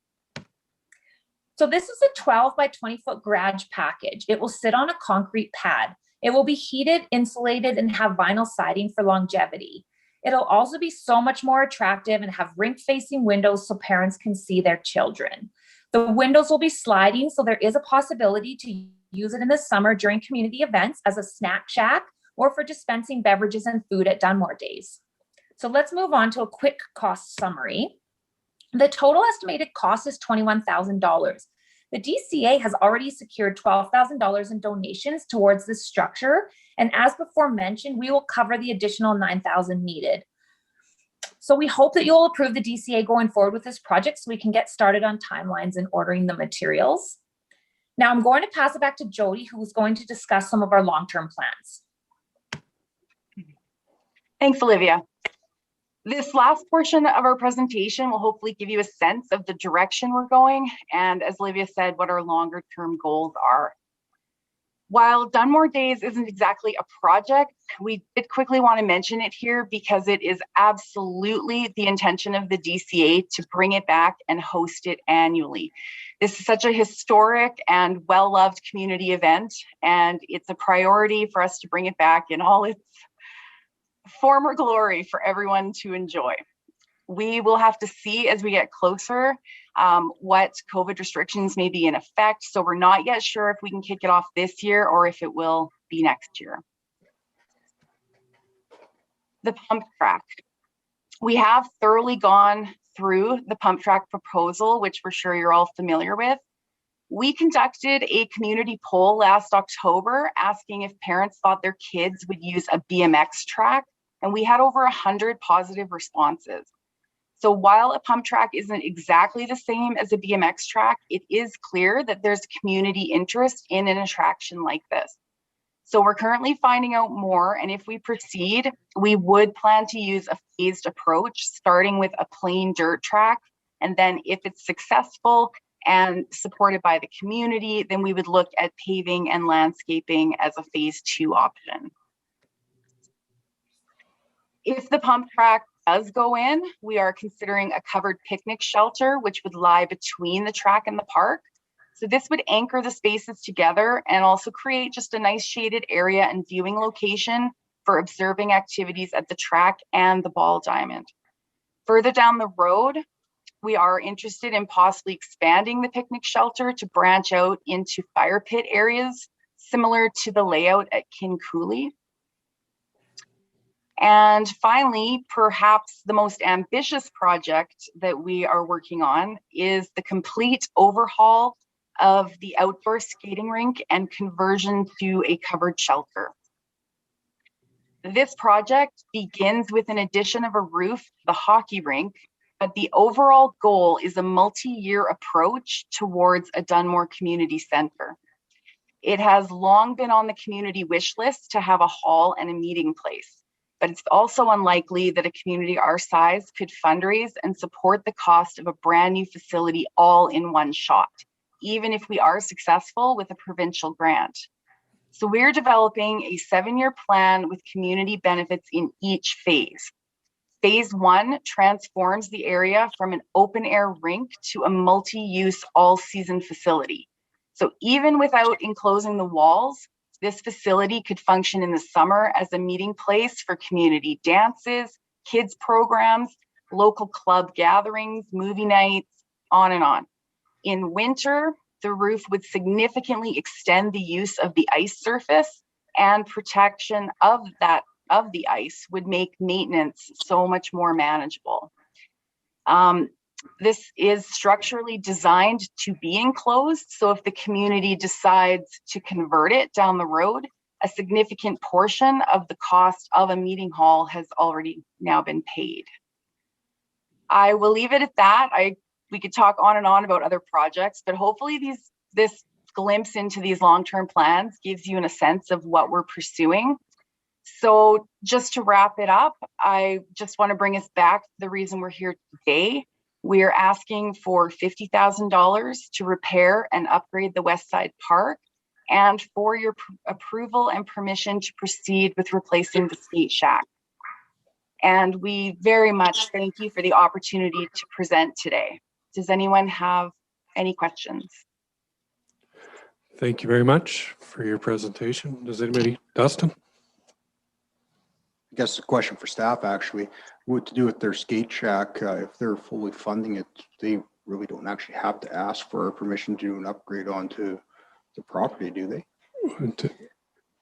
So this is a 12 by 20 foot garage package. It will sit on a concrete pad. It will be heated, insulated, and have vinyl siding for longevity. It'll also be so much more attractive and have rink-facing windows so parents can see their children. The windows will be sliding, so there is a possibility to use it in the summer during community events as a snack shack or for dispensing beverages and food at Dunmore Days. So let's move on to a quick cost summary. The total estimated cost is $21,000. The DCA has already secured $12,000 in donations towards this structure. And as before mentioned, we will cover the additional $9,000 needed. So we hope that you'll approve the DCA going forward with this project so we can get started on timelines and ordering the materials. Now I'm going to pass it back to Jody, who is going to discuss some of our long-term plans. Thanks, Olivia. This last portion of our presentation will hopefully give you a sense of the direction we're going, and as Olivia said, what our longer term goals are. While Dunmore Days isn't exactly a project, we did quickly want to mention it here because it is absolutely the intention of the DCA to bring it back and host it annually. This is such a historic and well-loved community event, and it's a priority for us to bring it back in all its former glory for everyone to enjoy. We will have to see as we get closer what COVID restrictions may be in effect. So we're not yet sure if we can kick it off this year or if it will be next year. The pump track. We have thoroughly gone through the pump track proposal, which we're sure you're all familiar with. We conducted a community poll last October asking if parents thought their kids would use a BMX track, and we had over 100 positive responses. So while a pump track isn't exactly the same as a BMX track, it is clear that there's community interest in an attraction like this. So we're currently finding out more, and if we proceed, we would plan to use a phased approach, starting with a plain dirt track, and then if it's successful and supported by the community, then we would look at paving and landscaping as a phase 2 option. If the pump track does go in, we are considering a covered picnic shelter, which would lie between the track and the park. So this would anchor the spaces together and also create just a nice shaded area and viewing location for observing activities at the track and the ball diamond. Further down the road, we are interested in possibly expanding the picnic shelter to branch out into fire pit areas, similar to the layout at Kincooley. And finally, perhaps the most ambitious project that we are working on is the complete overhaul of the outdoor skating rink and conversion to a covered shelter. This project begins with an addition of a roof to the hockey rink, but the overall goal is a multi-year approach towards a Dunmore Community Center. It has long been on the community wish list to have a hall and a meeting place, but it's also unlikely that a community our size could fundraise and support the cost of a brand new facility all in one shot, even if we are successful with a provincial grant. So we're developing a 7-year plan with community benefits in each phase. Phase 1 transforms the area from an open air rink to a multi-use all-season facility. So even without enclosing the walls, this facility could function in the summer as a meeting place for community dances, kids programs, local club gatherings, movie nights, on and on. In winter, the roof would significantly extend the use of the ice surface, and protection of the ice would make maintenance so much more manageable. This is structurally designed to be enclosed, so if the community decides to convert it down the road, a significant portion of the cost of a meeting hall has already now been paid. I will leave it at that. We could talk on and on about other projects, but hopefully this glimpse into these long-term plans gives you a sense of what we're pursuing. So just to wrap it up, I just want to bring us back to the reason we're here today. We are asking for $50,000 to repair and upgrade the West Side Park, and for your approval and permission to proceed with replacing the skate shack. And we very much thank you for the opportunity to present today. Does anyone have any questions? Thank you very much for your presentation. Does anybody, Dustin? I guess a question for staff, actually, what to do with their skate shack, if they're fully funding it, they really don't actually have to ask for permission to do an upgrade onto the property, do they?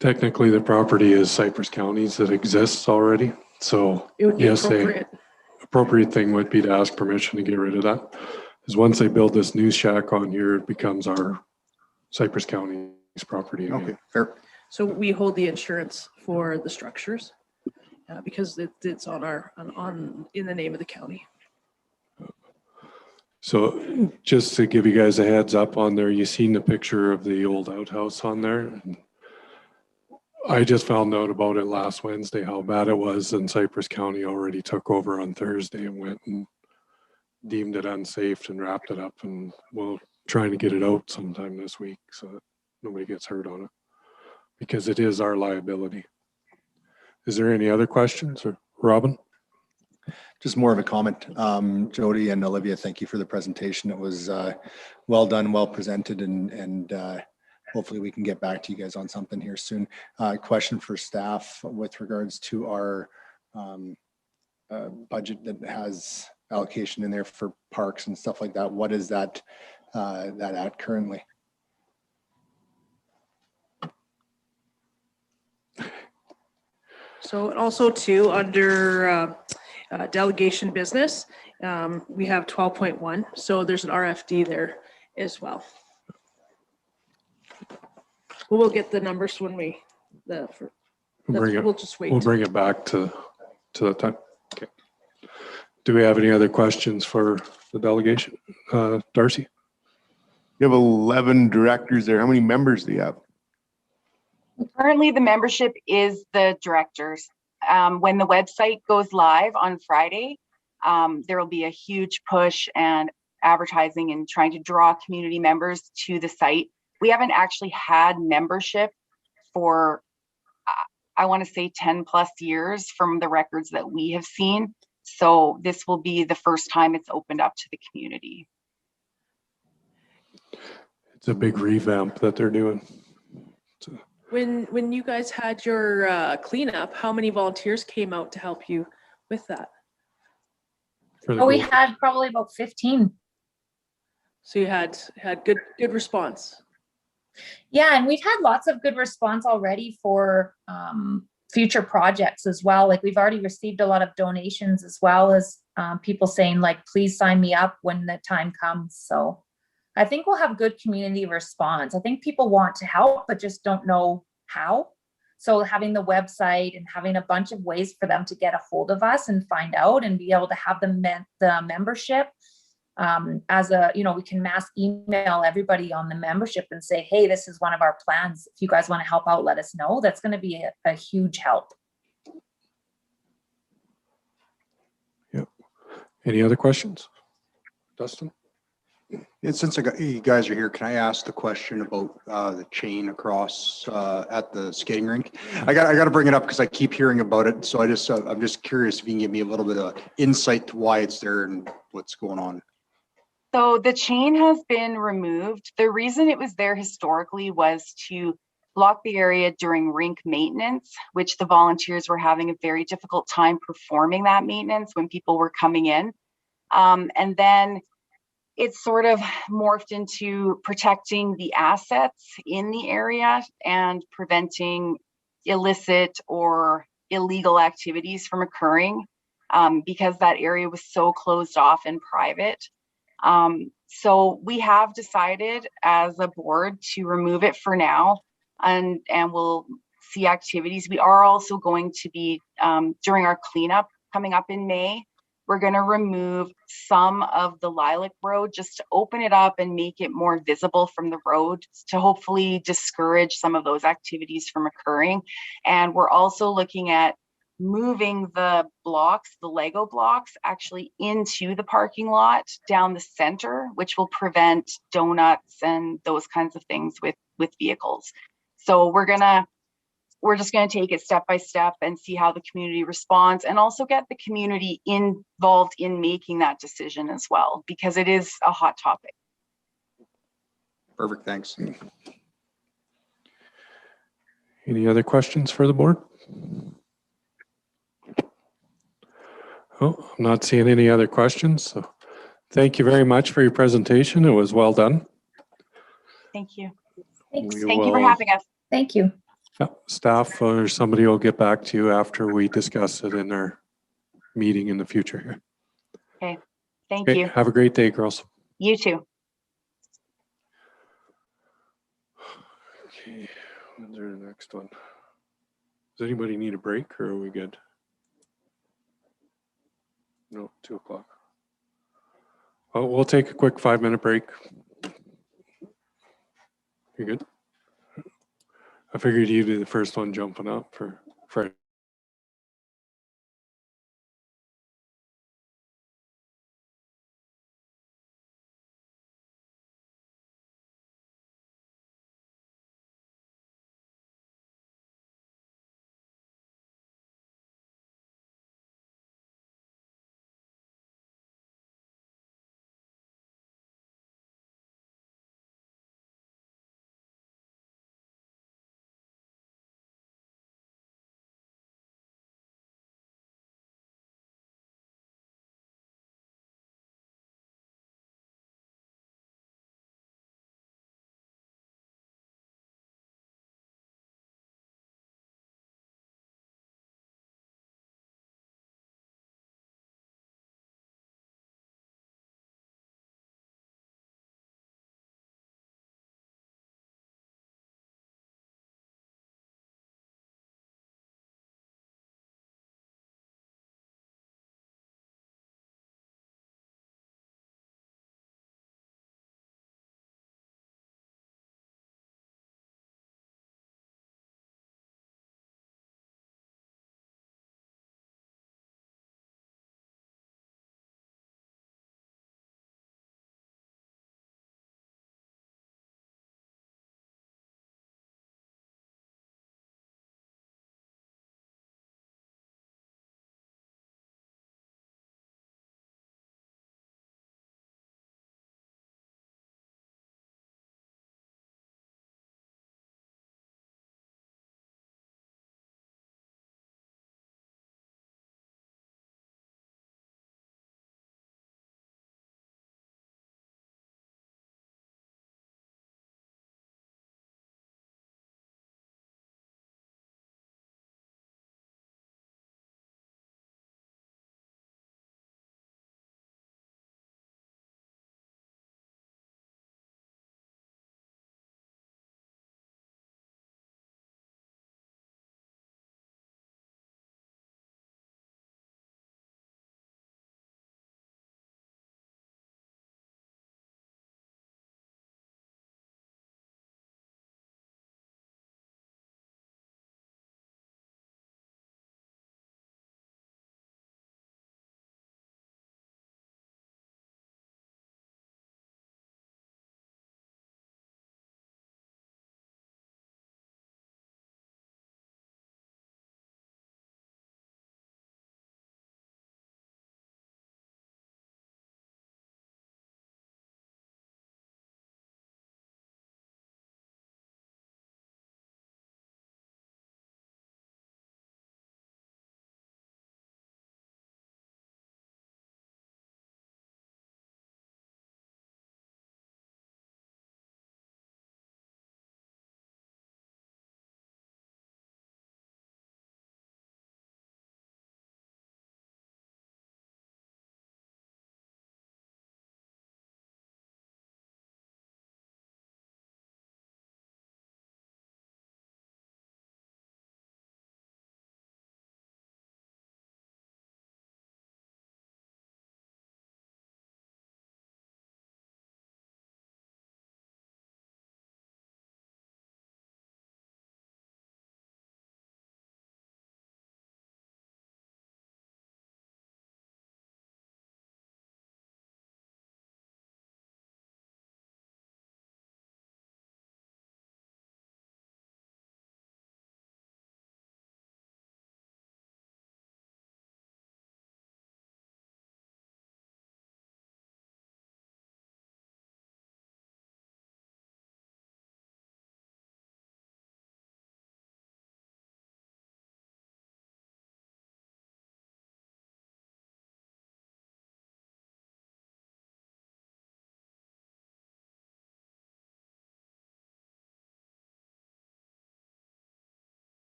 Technically, the property is Cypress County's that exists already. So It would be yes, appropriate. appropriate thing would be to ask permission to get rid of that. Because once they build this new shack on here, it becomes our Cypress County's property again. Okay, fair. So we hold the insurance for the structures because it's on in the name of the county. So just to give you guys a heads up on there, you seen the picture of the old outhouse on there. I just found out about it last Wednesday, how bad it was, and Cypress County already took over on Thursday and went and deemed it unsafe and wrapped it up, and we're trying to get it out sometime this week so that nobody gets hurt on it. because it is our liability. Is there any other questions, or Robin? Just more of a comment. Jody and Olivia, thank you for the presentation. It was well done, well presented, and hopefully we can get back to you guys on something here soon. Question for staff with regards to our budget that has allocation in there for parks and stuff like that. What is that at currently? So and also too, under delegation business, we have 12.1. So there's an RFD there as well. We'll get the numbers when we'll just wait. We'll bring it back to that time. Okay. Do we have any other questions for the delegation? Darcy? You have 11 directors there. How many members do you have? Currently, the membership is the directors. When the website goes live on Friday, there will be a huge push and advertising and trying to draw community members to the site. We haven't actually had membership for, I want to say 10 plus years from the records that we have seen. So this will be the first time it's opened up to the community. It's a big revamp that they're doing. When you guys had your cleanup, how many volunteers came out to help you with that? Oh, we had probably about 15. So you had good response. Yeah, and we've had lots of good response already for future projects as well. Like we've already received a lot of donations, as well as people saying like, please sign me up when the time comes. So I think we'll have good community response. I think people want to help, but just don't know how. So having the website and having a bunch of ways for them to get a hold of us and find out and be able to have the membership as a, we can mass email everybody on the membership and say, hey, this is one of our plans. If you guys want to help out, let us know. That's going to be a huge help. Yep. Any other questions? Dustin? And since you guys are here, can I ask the question about the chain across at the skating rink? I got to bring it up because I keep hearing about it. So I'm just curious if you can give me a little bit of insight to why it's there and what's going on. So the chain has been removed. The reason it was there historically was to block the area during rink maintenance, which the volunteers were having a very difficult time performing that maintenance when people were coming in. And then it's sort of morphed into protecting the assets in the area and preventing illicit or illegal activities from occurring because that area was so closed off and private. So we have decided as a board to remove it for now, and we'll see activities. We are also going to be, during our cleanup coming up in May, we're going to remove some of the Lilac Road just to open it up and make it more visible from the road to hopefully discourage some of those activities from occurring. And we're also looking at moving the blocks, the Lego blocks, actually into the parking lot down the center, which will prevent donuts and those kinds of things with vehicles. So we're just going to take it step by step and see how the community responds, and also get the community involved in making that decision as well, because it is a hot topic. Perfect, thanks. Any other questions for the board? Oh, I'm not seeing any other questions. So thank you very much for your presentation. It was well done. Thank you. Thanks. Thank you for having us. Thank you. Staff or somebody will get back to you after we discuss it in our meeting in the future here. Okay. Thank Okay, you. have a great day, girls. You too. Okay, when's our next one? Does anybody need a break or are we good? No, 2 o'clock. Well, we'll take a quick 5-minute break. You good? I figured you'd be the first one jumping up for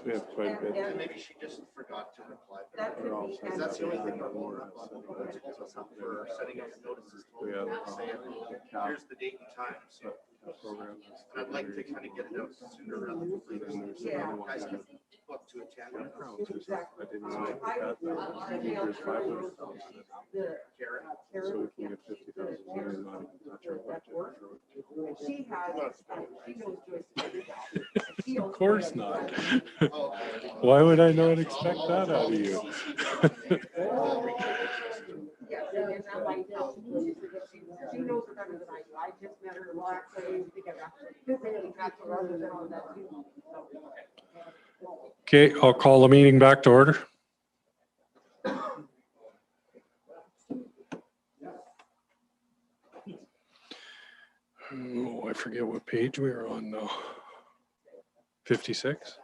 We have quite a bit. Maybe she just forgot to reply. We're all set. Because that's the only thing for setting up notices. Yeah. Say, here's the date and time. So Program. I'd like to kind of get it out sooner rather than later. Guys can book to attend. I didn't know that. There's 500,000. So we can get 50,000 here and not even touch our budget. Of course not. Why would I not expect that out of you? She knows it better than I do. I just met her last week together. Okay, I'll call the meeting back to order. Oh, I forget what page we are on now. 56?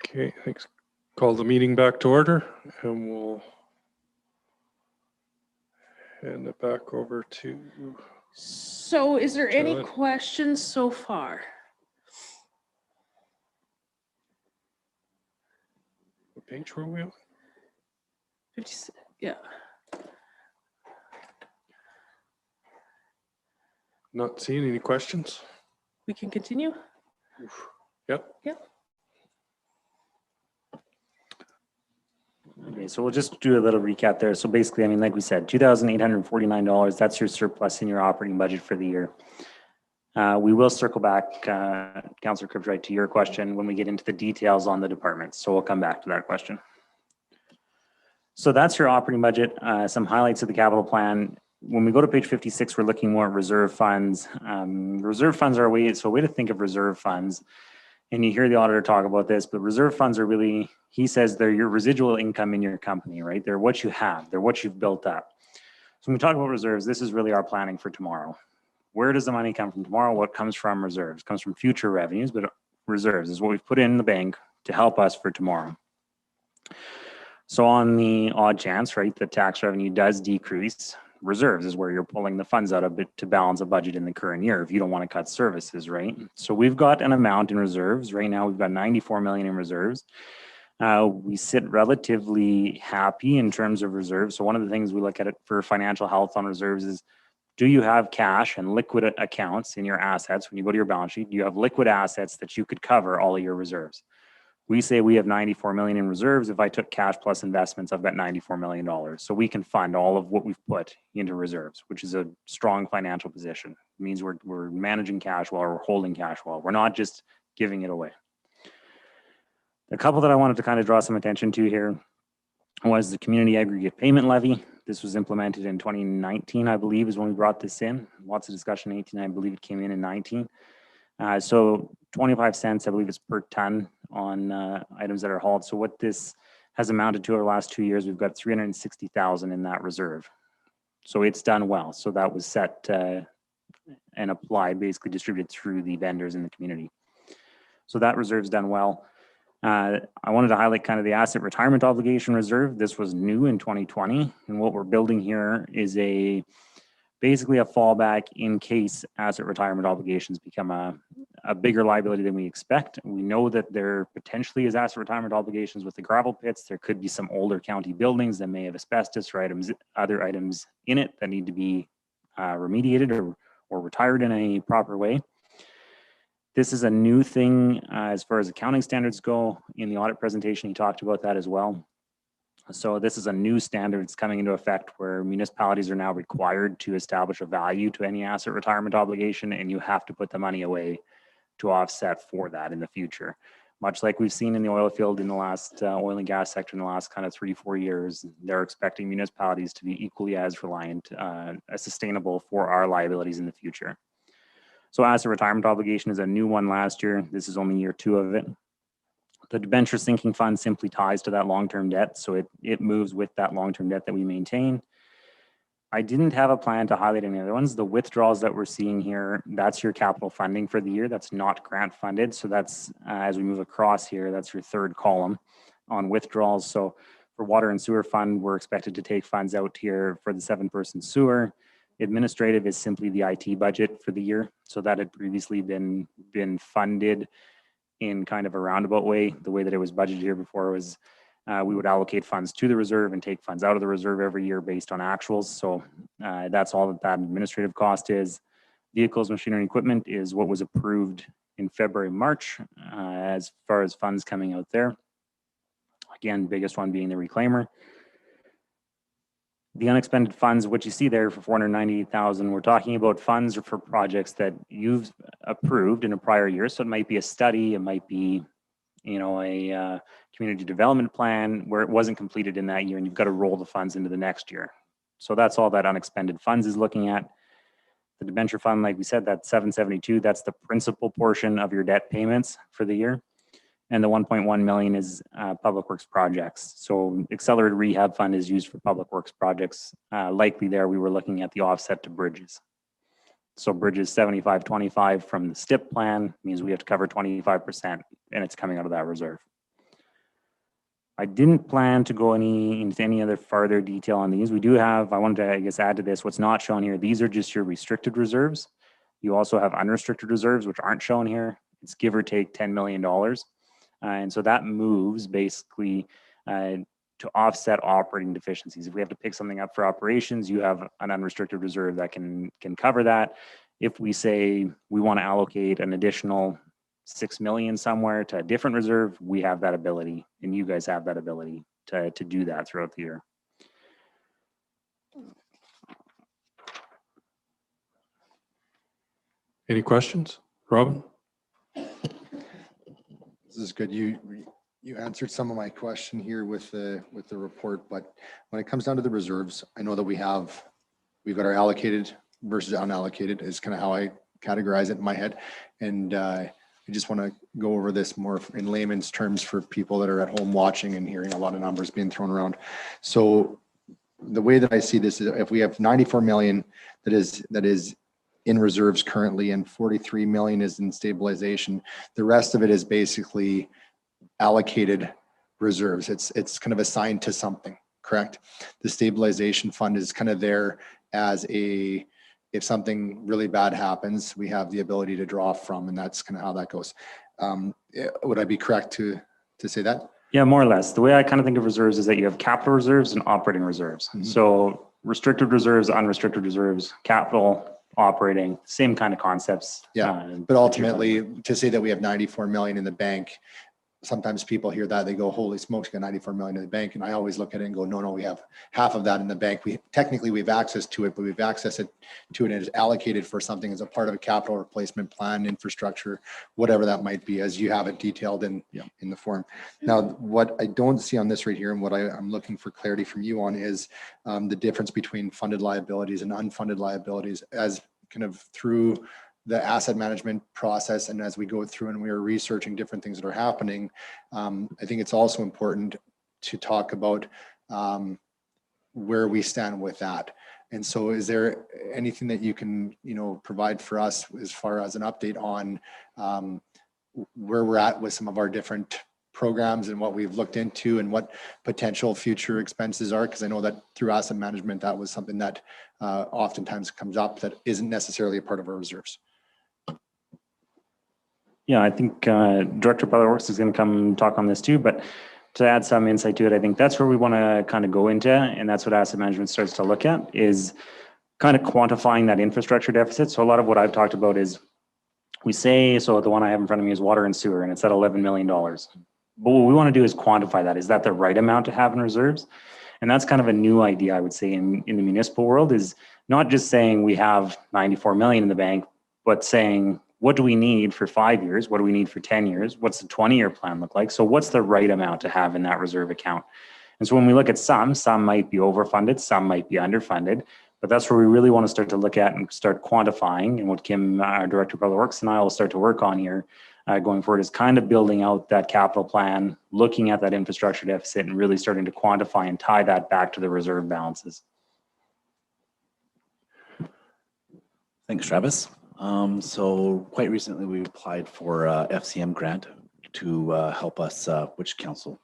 Okay, thanks. Call the meeting back to order and we'll hand it back over to. So is there any Charlotte. questions so far? What page were we on? 56, yeah. Not seeing any questions? We can continue? Yep. Yep. Okay, so we'll just do a little recap there. So basically, I mean, like we said, $2,849, that's your surplus in your operating budget for the year. We will circle back, Councillor Kirkbride, to your question when we get into the details on the departments. So we'll come back to that question. So that's your operating budget, some highlights of the capital plan. When we go to page 56, we're looking more at reserve funds. Reserve funds are a way to think of reserve funds. And you hear the auditor talk about this, but reserve funds are really, he says they're your residual income in your company, right? They're what you have, they're what you've built up. So when we talk about reserves, this is really our planning for tomorrow. Where does the money come from tomorrow? What comes from reserves? It comes from future revenues, but reserves is what we've put in the bank to help us for tomorrow. So on the odd chance, right, the tax revenue does decrease. Reserves is where you're pulling the funds out of it to balance a budget in the current year if you don't want to cut services, right? So we've got an amount in reserves. Right now, we've got 94 million in reserves. We sit relatively happy in terms of reserves. So one of the things we look at it for financial health on reserves is, do you have cash and liquid accounts in your assets? When you go to your balance sheet, do you have liquid assets that you could cover all of your reserves? We say we have 94 million in reserves. If I took cash plus investments, I've got $94 million. So we can fund all of what we've put into reserves, which is a strong financial position. It means we're managing cash while we're holding cash while we're not just giving it away. A couple that I wanted to kind of draw some attention to here was the community aggregate payment levy. This was implemented in 2019, I believe, is when we brought this in. Lots of discussion in 18, I believe it came in 19. So 25 cents, I believe it's per ton on items that are hauled. So what this has amounted to over the last 2 years, we've got 360,000 in that reserve. So it's done well. So that was set and applied, basically distributed through the vendors in the community. So that reserve's done well. I wanted to highlight kind of the asset retirement obligation reserve. This was new in 2020. And what we're building here is basically a fallback in case asset retirement obligations become a bigger liability than we expect. We know that there potentially is asset retirement obligations with the gravel pits. There could be some older county buildings that may have asbestos or other items in it that need to be remediated or retired in a proper way. This is a new thing as far as accounting standards go. In the audit presentation, he talked about that as well. So this is a new standard that's coming into effect where municipalities are now required to establish a value to any asset retirement obligation, and you have to put the money away to offset for that in the future. Much like we've seen in the oil field in the last oil and gas sector in the last kind of 3-4 years, they're expecting municipalities to be equally as reliant, as sustainable for our liabilities in the future. So asset retirement obligation is a new one last year. This is only year 2 of it. The debenture sinking fund simply ties to that long-term debt. So it moves with that long-term debt that we maintain. I didn't have a plan to highlight any other ones. The withdrawals that we're seeing here, that's your capital funding for the year. That's not grant funded. So that's, as we move across here, that's your third column on withdrawals. So For water and sewer fund, we're expected to take funds out here for the 7-person sewer. Administrative is simply the IT budget for the year. So that had previously been funded in kind of a roundabout way. The way that it was budgeted here before was we would allocate funds to the reserve and take funds out of the reserve every year based on actuals. So that's all that administrative cost is. Vehicles, machinery, and equipment is what was approved in February, March, as far as funds coming out there. Again, biggest one being the reclaimer. The unexpended funds, what you see there for 498,000, we're talking about funds for projects that you've approved in a prior year. So it might be a study, it might be, you know, a community development plan where it wasn't completed in that year and you've got to roll the funds into the next year. So that's all that unexpended funds is looking at. The debenture fund, like we said, that's 772. That's the principal portion of your debt payments for the year. And the 1.1 million is public works projects. So accelerated rehab fund is used for public works projects. Likely there, we were looking at the offset to bridges. So bridges 75-25 from the STIP plan means we have to cover 25% and it's coming out of that reserve. I didn't plan to go into any other further detail on these. We do have, I wanted to, I guess, add to this, what's not shown here. These are just your restricted reserves. You also have unrestricted reserves, which aren't shown here. It's give or take $10 million. And so that moves basically to offset operating deficiencies. If we have to pick something up for operations, you have an unrestricted reserve that can cover that. If we say we want to allocate an additional 6 million somewhere to a different reserve, we have that ability, and you guys have that ability to do that throughout the year. Any questions, Robin? This is good. You answered some of my question here with the report, but when it comes down to the reserves, I know that we've got our allocated versus unallocated is kind of how I categorize it in my head. And I just want to go over this more in layman's terms for people that are at home watching and hearing a lot of numbers being thrown around. So the way that I see this is if we have 94 million that is in reserves currently and 43 million is in stabilization, the rest of it is basically allocated reserves. It's kind of assigned to something, correct? The stabilization fund is kind of there as if something really bad happens, we have the ability to draw from, and that's kind of how that goes. Would I be correct to say that? Yeah, more or less. The way I kind of think of reserves is that you have capital reserves and operating reserves. Mm-hmm. So restricted reserves, unrestricted reserves, capital, operating, same kind of concepts. Yeah, but ultimately to say that we have 94 million in the bank, sometimes people hear that, they go, holy smokes, got 94 million in the bank. And I always look at it and go, no, we have half of that in the bank. We have access to it, but we've access to it and it's allocated for something as a part of a capital replacement plan, infrastructure, whatever that might be, as you have it detailed in the form. Now, what I don't see on this right here and what I'm looking for clarity from you on is the difference between funded liabilities and unfunded liabilities as kind of through the asset management process. And as we go through and we are researching different things that are happening, I think it's also important to talk about where we stand with that. And so is there anything that you can, provide for us as far as an update on where we're at with some of our different programs and what we've looked into and what potential future expenses are? Because I know that through asset management, that was something that oftentimes comes up that isn't necessarily a part of our reserves. Yeah, I think Director of Public Works is going to come talk on this too, but to add some insight to it, I think that's where we want to kind of go into, and that's what asset management starts to look at, is kind of quantifying that infrastructure deficit. So a lot of what I've talked about is we say, so the one I have in front of me is water and sewer, and it's at $11 million. But what we want to do is quantify that. Is that the right amount to have in reserves? And that's kind of a new idea, I would say, in the municipal world, is not just saying we have 94 million in the bank, but saying, what do we need for 5 years? What do we need for 10 years? What's the 20-year plan look like? So what's the right amount to have in that reserve account? And so when we look at some might be overfunded, some might be underfunded, but that's where we really want to start to look at and start quantifying. And what Kim, our Director of Public Works, and I will start to work on here going forward is kind of building out that capital plan, looking at that infrastructure deficit and really starting to quantify and tie that back to the reserve balances. Thanks, Travis. So quite recently we applied for a FCM grant to help us, which council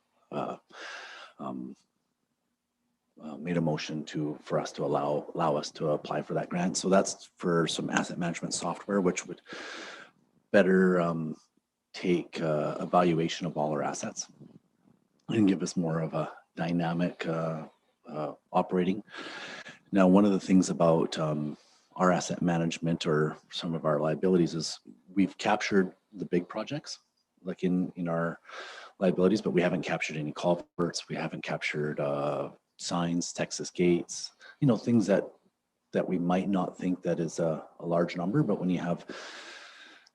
made a motion for us to allow us to apply for that grant. So that's for some asset management software, which would better take evaluation of all our assets and give us more of a dynamic operating. Now, one of the things about our asset management or some of our liabilities is we've captured the big projects, like in our liabilities, but we haven't captured any culverts. We haven't captured signs, Texas gates, things that we might not think that is a large number, but when you have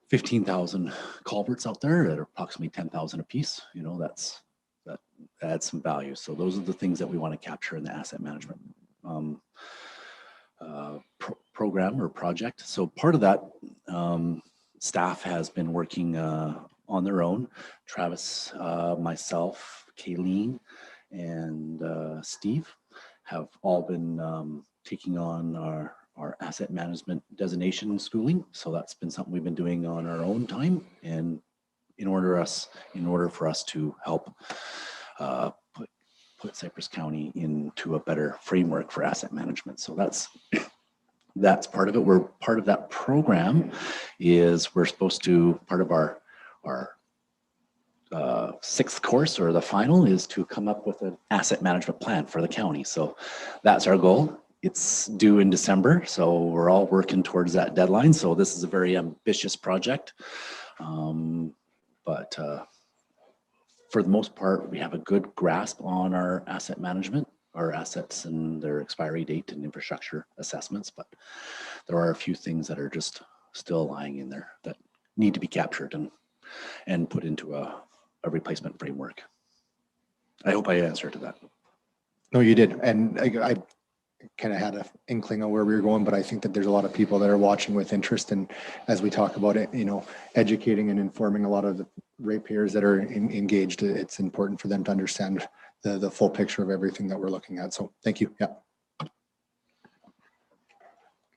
15,000 culverts out there at approximately 10,000 a piece, that adds some value. So those are the things that we want to capture in the asset management program or project. So part of that, staff has been working on their own. Travis, myself, Kayleen, and Steve have all been taking on our asset management designation schooling. So that's been something we've been doing on our own time, and in order for us to help put Cypress County into a better framework for asset management. So that's part of it. We're part of that program is we're supposed to, part of our sixth course or the final is to come up with an asset management plan for the county. So that's our goal. It's due in December. So we're all working towards that deadline. So this is a very ambitious project. But for the most part, we have a good grasp on our asset management, our assets and their expiry date and infrastructure assessments. But there are a few things that are just still lying in there that need to be captured and put into a replacement framework. I hope I answered to that. No, you did. And I kind of had an inkling of where we were going, but I think that there's a lot of people that are watching with interest. And as we talk about it, educating and informing a lot of the ratepayers that are engaged, it's important for them to understand the full picture of everything that we're looking at. So thank you. Yeah.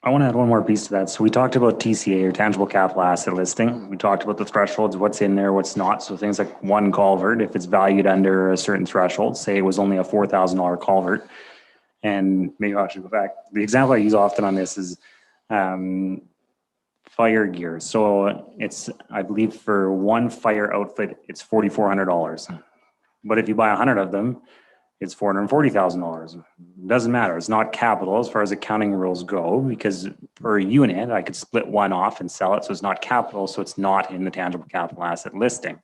I want to add one more piece to that. So we talked about TCA or tangible capital asset listing. We talked about the thresholds, what's in there, what's not. So things like one culvert, if it's valued under a certain threshold, say it was only a $4,000 culvert, and maybe I should go back. The example I use often on this is fire gear. So it's, I believe for one fire outfit, it's $4,400. But if you buy 100 of them, it's $440,000. Doesn't matter. It's not capital as far as accounting rules go, because per unit, I could split one off and sell it. So it's not capital. So it's not in the tangible capital asset listing.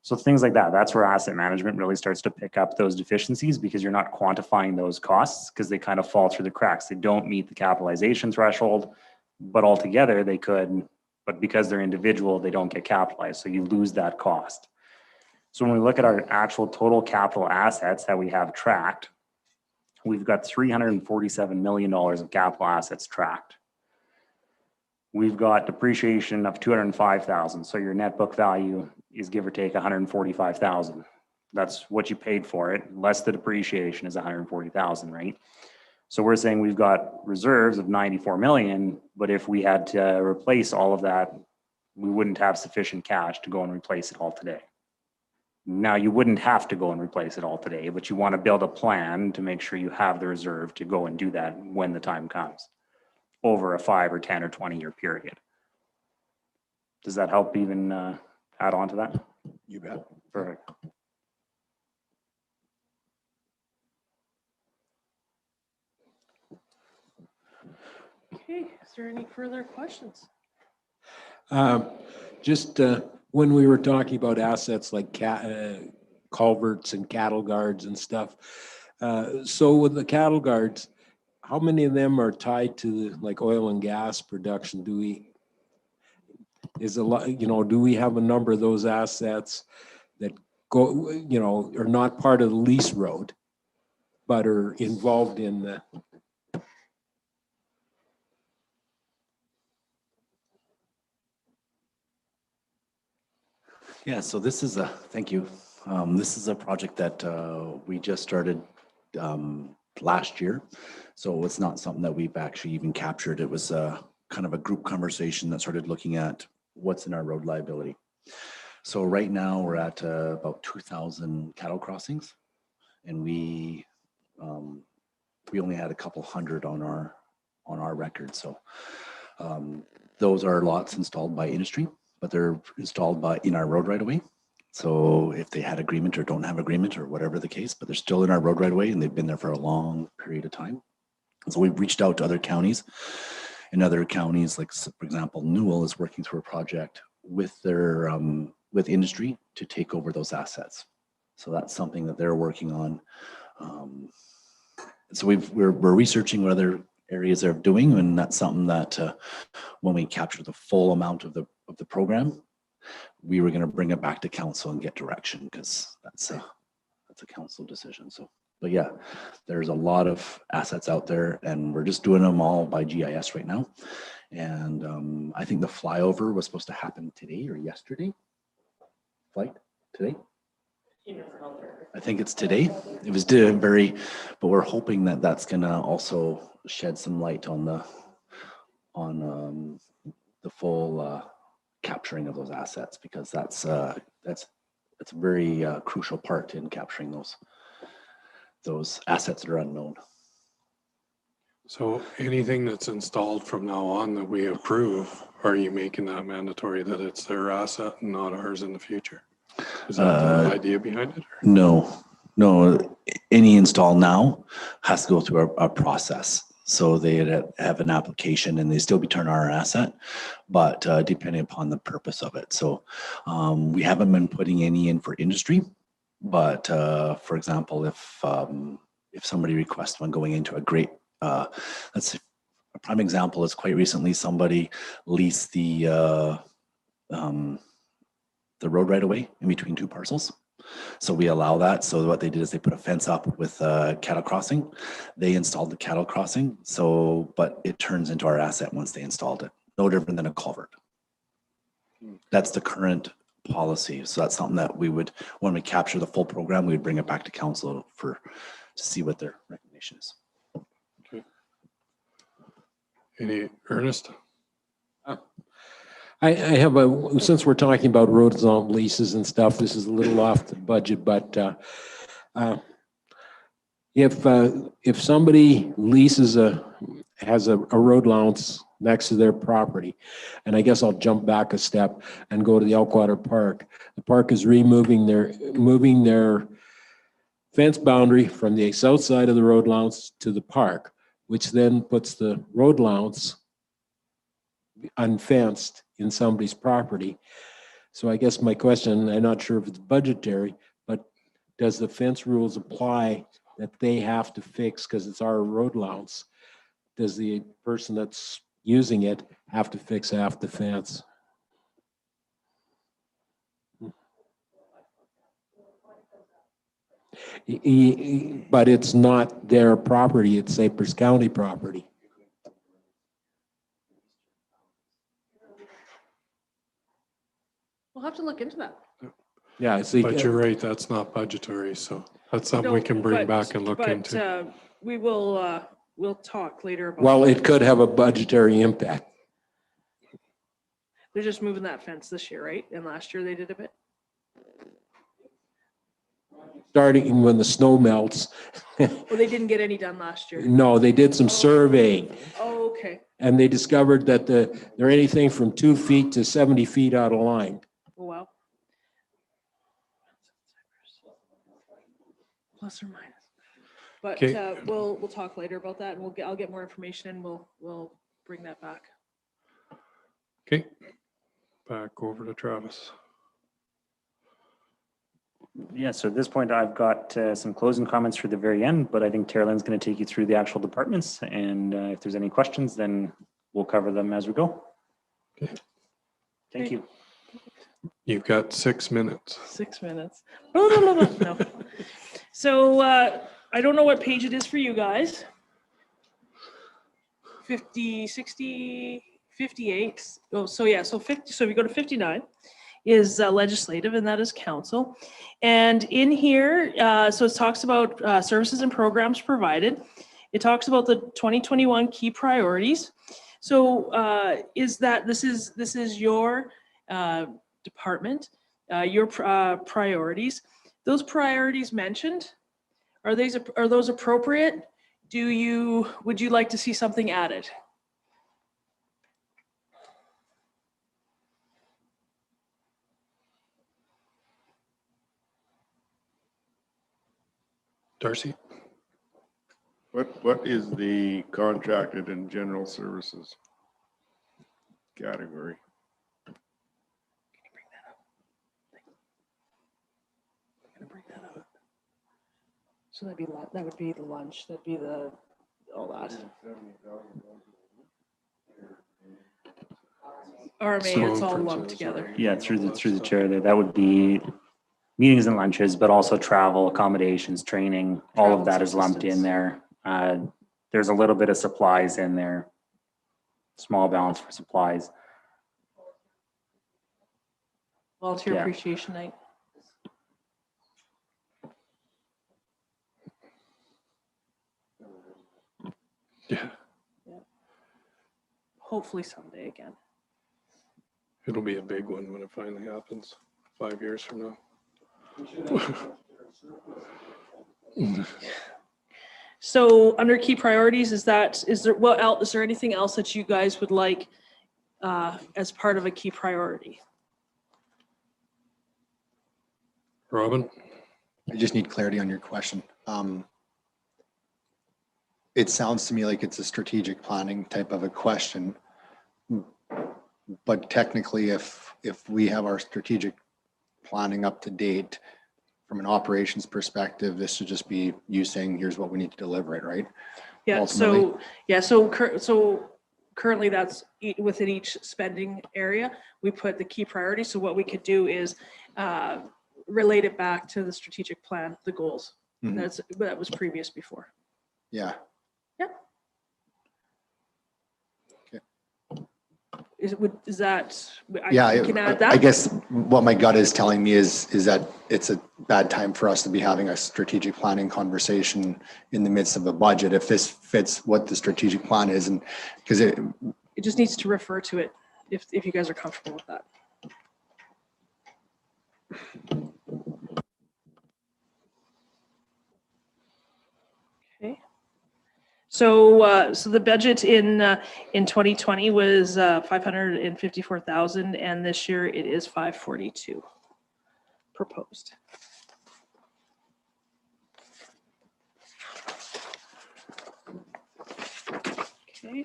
So things like that, that's where asset management really starts to pick up those deficiencies, because you're not quantifying those costs because they kind of fall through the cracks. They don't meet the capitalization threshold, but altogether they could, but because they're individual, they don't get capitalized. So you lose that cost. So when we look at our actual total capital assets that we have tracked, we've got $347 million of capital assets tracked. We've got depreciation of $205,000. So your net book value is give or take $145,000. That's what you paid for it. Less the depreciation is $140,000, right? So we're saying we've got reserves of $94 million, but if we had to replace all of that, we wouldn't have sufficient cash to go and replace it all today. Now, you wouldn't have to go and replace it all today, but you want to build a plan to make sure you have the reserve to go and do that when the time comes over a 5 or 10 or 20-year period. Does that help even add on to that? You bet. Perfect. Okay, is there any further questions? Just when we were talking about assets like culverts and cattle guards and stuff. So with the cattle guards, how many of them are tied to like oil and gas production? Do we have a number of those assets that go, are not part of the lease road, but are involved in the Yeah, so this is thank you. This is a project that we just started last year. So it's not something that we've actually even captured. It was kind of a group conversation that started looking at what's in our road liability. So right now we're at about 2,000 cattle crossings, and we we only had a couple hundred on our record. So those are lots installed by industry, but they're installed in our road right away. So if they had agreement or don't have agreement or whatever the case, but they're still in our road right away and they've been there for a long period of time. So we've reached out to other counties, and other counties, like for example, Newell is working through a project with their with industry to take over those assets. So that's something that they're working on. So we're researching what other areas they're doing, and that's something that when we capture the full amount of the program, we were going to bring it back to council and get direction, because that's a council decision. So, but yeah, there's a lot of assets out there, and we're just doing them all by GIS right now. And I think the flyover was supposed to happen today or yesterday. Flight today. I think it's today. It was but we're hoping that that's gonna also shed some light on the full capturing of those assets, because that's a very crucial part in capturing those assets that are unknown. So anything that's installed from now on that we approve, are you making that mandatory that it's their asset and not ours in the future? Is that the idea behind it? No. Any install now has to go through a process. So they have an application and they still be turned our asset, but depending upon the purpose of it. So we haven't been putting any in for industry, but for example, if somebody requests one going into a great, let's say a prime example is quite recently somebody leased the road right away in between two parcels. So we allow that. So what they did is they put a fence up with a cattle crossing. They installed the cattle crossing. So, but it turns into our asset once they installed it. No different than a culvert. That's the current policy. So that's something that we would, when we capture the full program, we would bring it back to council to see what their recommendation is. Okay. Any Ernest? I have since we're talking about roads on leases and stuff, this is a little off the budget, but if somebody has a road allowance next to their property, and I guess I'll jump back a step and go to the Elkwater Park. The park is moving their fence boundary from the south side of the road allowance to the park, which then puts the road allowance unfenced in somebody's property. So I guess my question, I'm not sure if it's budgetary, but does the fence rules apply that they have to fix because it's our road allowance? Does the person that's using it have to fix half the fence? But it's not their property, it's Cypress County property. We'll have to look into that. Yeah, see, But you're right, that's not budgetary, so that's something we can bring back and look into. We will, we'll talk later about. well, it could have a budgetary impact. They're just moving that fence this year, right? And last year they did a bit. Starting when the snow melts. Well, they didn't get any done last year. No, they did some surveying. Oh, okay. And they discovered that they're anything from 2 feet to 70 feet out of line. Oh, wow. Plus or minus. But Okay. we'll talk later about that, and I'll get more information and we'll bring that back. Okay, back over to Travis. Yeah, so at this point, I've got some closing comments for the very end, but I think Tara Lynn's going to take you through the actual departments. And if there's any questions, then we'll cover them as we go. Okay. Thank you. You've got 6 minutes. 6 minutes. No. So I don't know what page it is for you guys. 50, 60, 58. Oh, so yeah, so 50. So if you go to 59 is legislative, and that is council. And in here, so it talks about services and programs provided. It talks about the 2021 key priorities. So this is your department, your priorities. Those priorities mentioned, are those appropriate? would you like to see something added? Darcy? What is the contracted and general services category? So that would be the lunch, that'd be all that. RMA, it's all lumped together. Yeah, through the chair there, that would be meetings and lunches, but also travel, accommodations, training, all of that is lumped in there. There's a little bit of supplies in there, small balance for supplies. Volunteer Yeah. appreciation night. Yeah, Hopefully someday again. it'll be a big one when it finally happens, 5 years from now. So under key priorities, is there anything else that you guys would like as part of a key priority? Robin? I just need clarity on your question. It sounds to me like it's a strategic planning type of a question. But technically, if we have our strategic planning up to date, from an operations perspective, this should just be you saying, here's what we need to deliver it, right? Yeah, Ultimately. so currently that's within each spending area, we put the key priority. So what we could do is relate it back to the strategic plan, the goals. Mhm. That was previous before. Yeah. Is that? Yeah, we can add that. I guess what my gut is telling me is that it's a bad time for us to be having a strategic planning conversation in the midst of a budget, if this fits what the strategic plan is, and because it just needs to refer to it if you guys are comfortable with that. Okay. So the budget in 2020 was 554,000, and this year it is 542 proposed. Okay.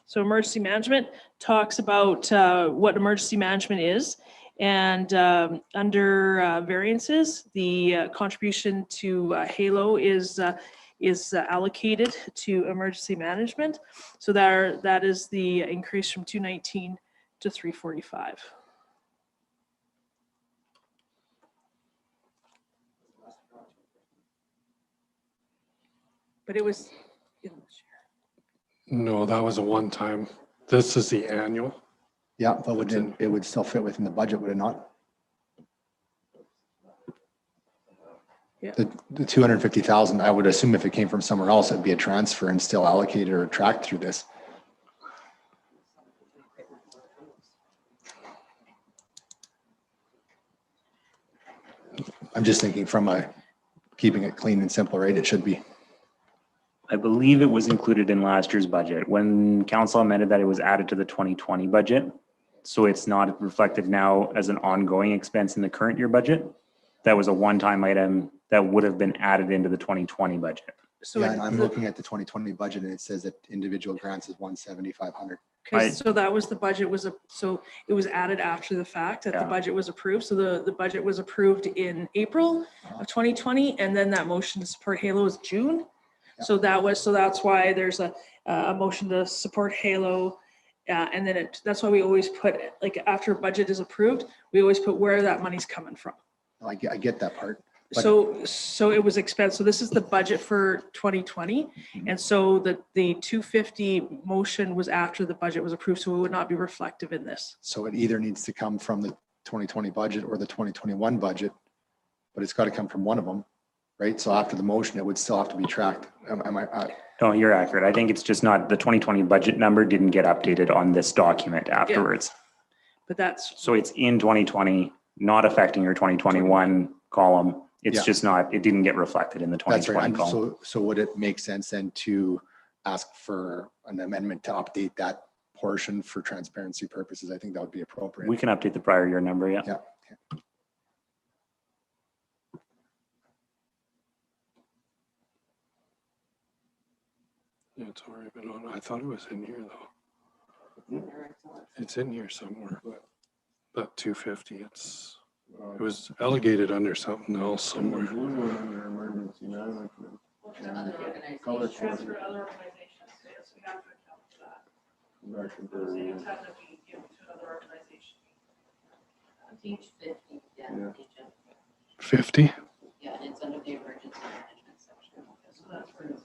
So emergency management talks about what emergency management is, and under variances, the contribution to HALO is allocated to emergency management. So that is the increase from 219 to 345. But it was in this year. No, that was a one-time. This is the annual. yeah, but it would still fit within the budget, would it not? Yeah. The 250,000, I would assume if it came from somewhere else, it'd be a transfer and still allocated or tracked through this. I'm just thinking from keeping it clean and simple, right? It should be. I believe it was included in last year's budget. When council amended that, it was added to the 2020 budget. So it's not reflected now as an ongoing expense in the current year budget. That was a one-time item that would have been added into the 2020 budget. So yeah, I'm looking at the 2020 budget and it says that individual grants is 175,500. Okay, so that was the budget so it was added after the fact that the budget was approved. So the budget was approved in April of 2020, and then that motion to support HALO is June. Yeah. So that's why there's a motion to support HALO. And then that's why we always put, like, after a budget is approved, we always put where that money's coming from. I get that part. So it was expense. So this is the budget for 2020. And so the 250 motion was after the budget was approved. So it would not be reflective in this. So it either needs to come from the 2020 budget or the 2021 budget, but it's got to come from one of them, right? So after the motion, it would still have to be tracked. No, you're accurate. I think it's just not, the 2020 budget number didn't get updated on this document afterwards. Yeah. But so it's in 2020, not affecting your 2021 column. It's Yeah. just not, it didn't get reflected in the That's right. 2020 column. So would it make sense then to ask for an amendment to update that portion for transparency purposes? I think that would be appropriate. We can update the prior year number, yeah. Yeah. It's already been on. I thought it was in here though. It's in here somewhere, but that 250, it was allocated under something else somewhere. Transfer to other organizations, yes, we have to account for that. Those same time that we give to another organization. Page 50, yeah. 50? Yeah, it's under the emergency management section. So that's where it's.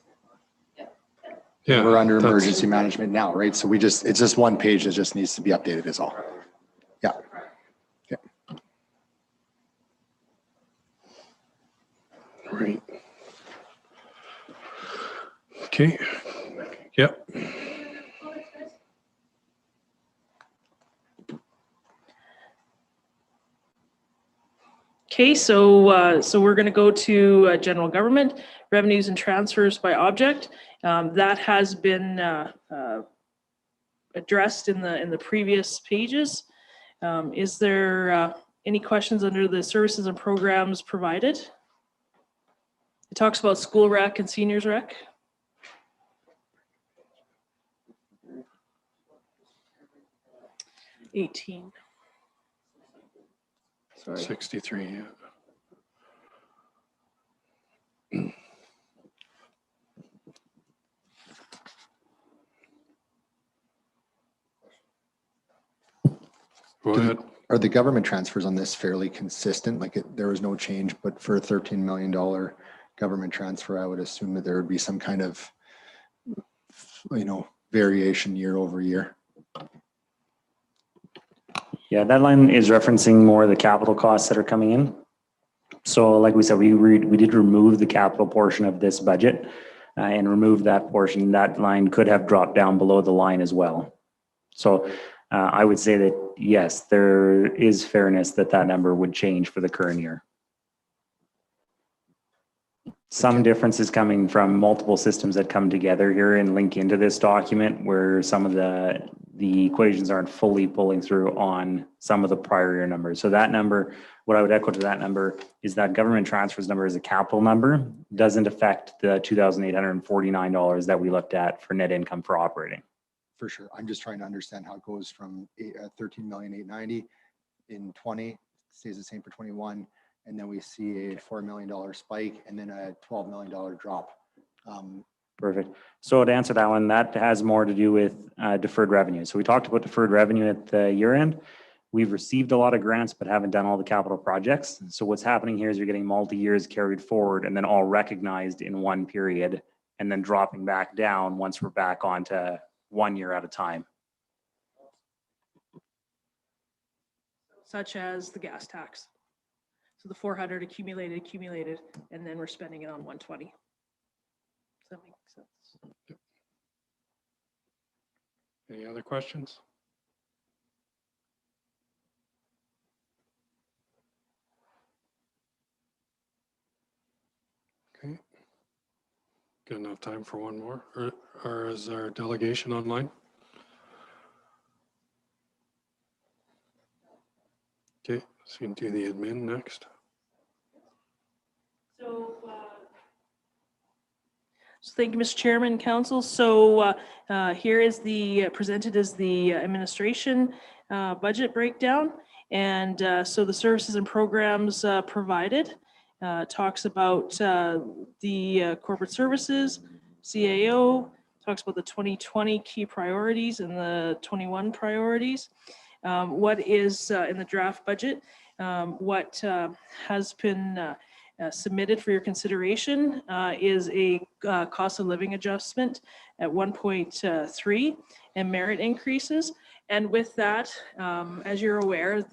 Yeah. We're under that's- emergency management now, right? So it's just one page that just needs to be updated is all. Yeah. Yeah. Right. Okay. Yep. Okay, so we're going to go to general government, revenues and transfers by object. That has been addressed in the previous pages. Is there any questions under the services and programs provided? It talks about school rec and seniors rec. $18. Sorry. 63, yeah. Go ahead. Are the government transfers on this fairly consistent? Like there was no change, but for a $13 million government transfer, I would assume that there would be some kind of, variation year over year. Yeah, that line is referencing more the capital costs that are coming in. So like we said, we did remove the capital portion of this budget and remove that portion. That line could have dropped down below the line as well. So I would say that, yes, there is fairness that number would change for the current year. Some differences coming from multiple systems that come together here and link into this document where some of the equations aren't fully pulling through on some of the prior year numbers. So that number, what I would echo to that number is that government transfers number is a capital number, doesn't affect the $2,849 that we looked at for net income for operating. For sure. I'm just trying to understand how it goes from 13,890 in 20, stays the same for 21. And then we see a $4 million spike and then a $12 million drop. Perfect. So to answer that one, that has more to do with deferred revenue. So we talked about deferred revenue at the year end. We've received a lot of grants, but haven't done all the capital projects. So what's happening here is you're getting multi-years carried forward and then all recognized in one period and then dropping back down once we're back onto 1 year at a time. Such as the gas tax. So the 400 accumulated, and then we're spending it on 120. Does that make sense? Any other questions? Okay. Good enough time for one more, or is our delegation online? Okay, so you can do the admin next. So thank you, Mr. Chairman, Council. So here is presented as the administration budget breakdown. And so the services and programs provided talks about the corporate services, CAO, talks about the 2020 key priorities and the 21 priorities. What is in the draft budget, what has been submitted for your consideration is a cost of living adjustment at 1.3 and merit increases. And with that, as you're aware,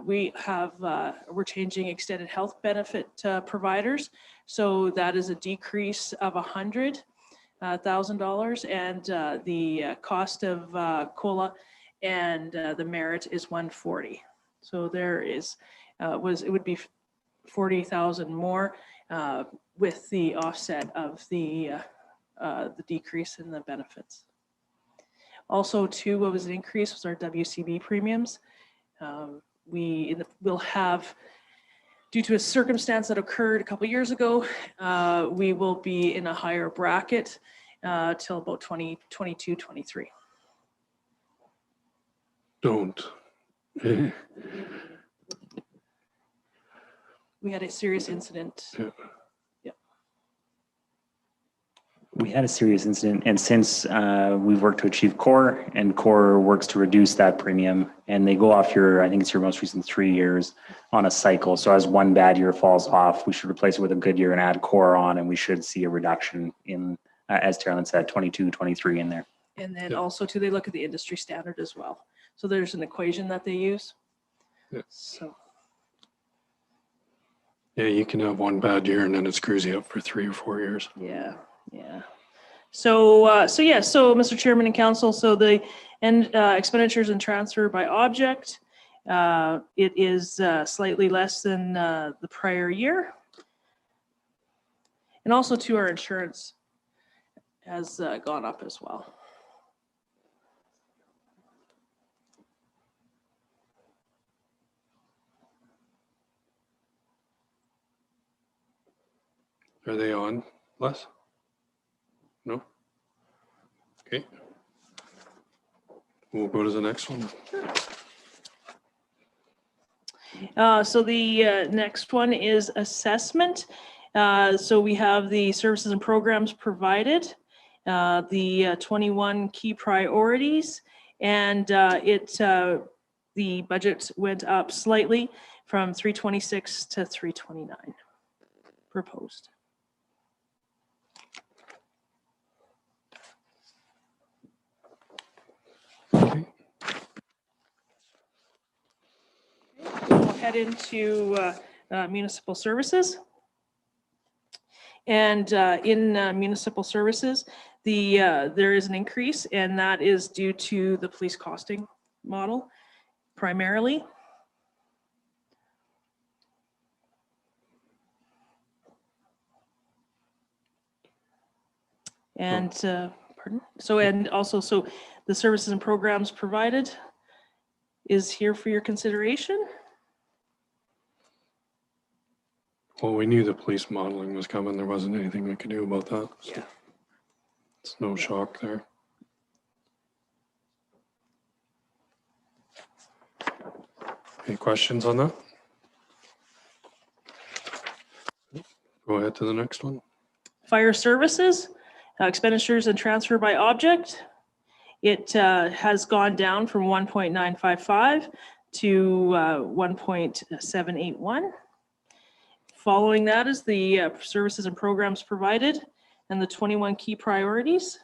we're changing extended health benefit providers. So that is a decrease of $100,000, and the cost of COLA and the merit is 140. So there is it would be 40,000 more with the offset of the decrease in the benefits. Also, too, what was an increase was our WCB premiums. We will have, due to a circumstance that occurred a couple years ago, we will be in a higher bracket till about 2022, 23. Don't. We had a serious incident. Yeah. We had a serious incident, and since we've worked to achieve core, and core works to reduce that premium, and they go off your, I think it's your most recent 3 years on a cycle. So as one bad year falls off, we should replace it with a good year and add core on, and we should see a reduction in, as Carolyn said, 22, 23 in there. And then also too, they look at the industry standard as well. So there's an equation that they use. Yeah. So. Yeah, you can have one bad year and then it screws you up for 3 or 4 years. Yeah, yeah. So, Mr. Chairman and Council, so the expenditures and transfer by object, it is slightly less than the prior year. And also to our insurance has gone up as well. Are they on, Les? No? Okay. We'll go to the next one. So the next one is assessment. So we have the services and programs provided, the 21 key priorities, and the budget went up slightly from 326 to 329 proposed. Okay. We'll head into municipal services. And in municipal services, there is an increase, and that is due to the police costing model primarily. And pardon? So, and also, so the services and programs provided is here for your consideration. Well, we knew the police modeling was coming. There wasn't anything we could do about that. So Yeah. it's no shock there. Any questions on that? Go ahead to the next one. Fire services, expenditures and transfer by object. It has gone down from 1.955 to 1.781. Following that is the services and programs provided and the 21 key priorities.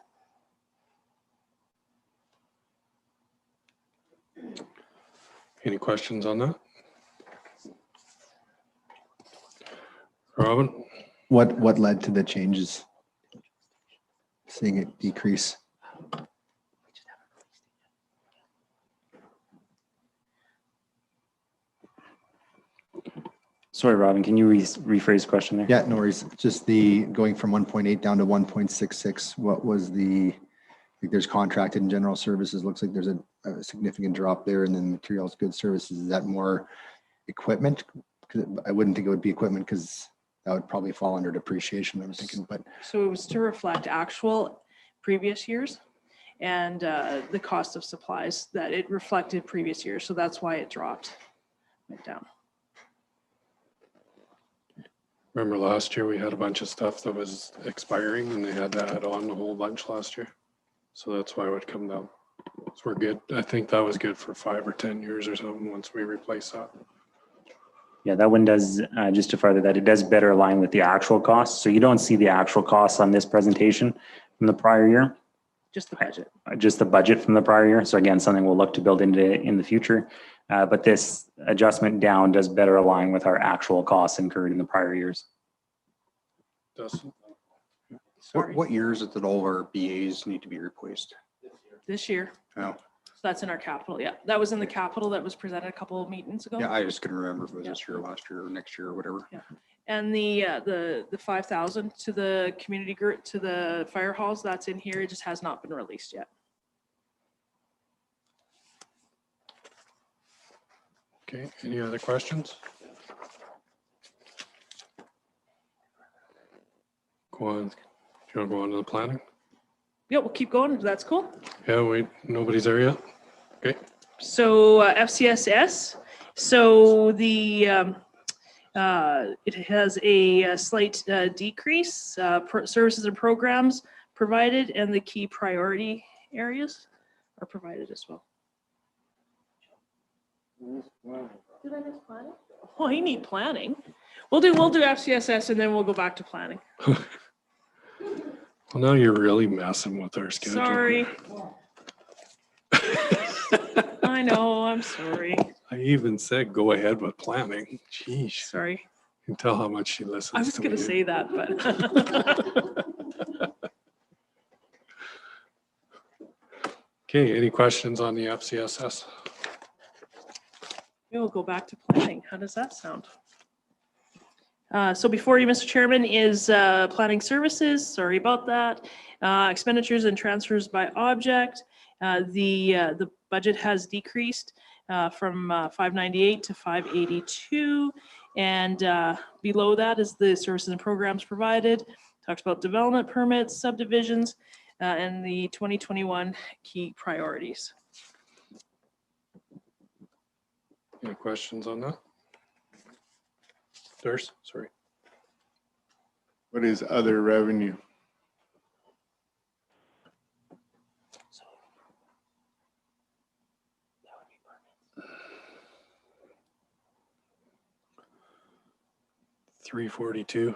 Any questions on that? Robin? What led to the changes? Seeing it decrease? Sorry, Robin, can you rephrase the question there? Yeah, no worries. Just the going from 1.8 down to 1.66. What was the, like there's contracted and general services, looks like there's a significant drop there, and then materials, goods, services. Is that more equipment? Because I wouldn't think it would be equipment because that would probably fall under depreciation, I'm thinking, but. So it was to reflect actual previous years and the cost of supplies that it reflected previous years. So that's why it dropped, went down. Remember last year we had a bunch of stuff that was expiring and they had to add on a whole bunch last year. So that's why it would come down. So we're good. I think that was good for 5 or 10 years or something once we replace that. Yeah, that one does, just to further that, it does better align with the actual costs. So you don't see the actual costs on this presentation from the prior year. Just the budget. Just the budget from the prior year. So again, something we'll look to build into in the future. But this adjustment down does better align with our actual costs incurred in the prior years. Dustin? Sorry. What years is it all our BAs need to be replaced? This year. Oh, that's in our capital. Yeah, that was in the capital that was presented a couple of meetings ago. Yeah, I just couldn't remember if it was this year, last year, or next year, or whatever. Yeah. And the 5,000 to the community group, to the fire halls, that's in here. It just has not been released yet. Okay, any other questions? Go on. Do you want to go on to the planning? Yeah, we'll keep going. That's cool. Yeah, wait, nobody's there yet? Okay. So FCSS, so the it has a slight decrease, services and programs provided, and the key priority areas are provided as well. Did I miss planning? Oh, you need planning. We'll do FCSS and then we'll go back to planning. Well, now you're really messing with our schedule. Sorry. I know, I'm sorry. I even said go ahead with planning. Jeez. Sorry. You can tell how much she listens. I was to gonna me. say that, but. Okay, any questions on the FCSS? We'll go back to planning. How does that sound? So before you, Mr. Chairman, is planning services. Sorry about that. Expenditures and transfers by object. The budget has decreased from 598 to 582. And below that is the services and programs provided. Talks about development permits, subdivisions, and the 2021 key priorities. Any questions on that? Darce, sorry. What is other revenue? $342.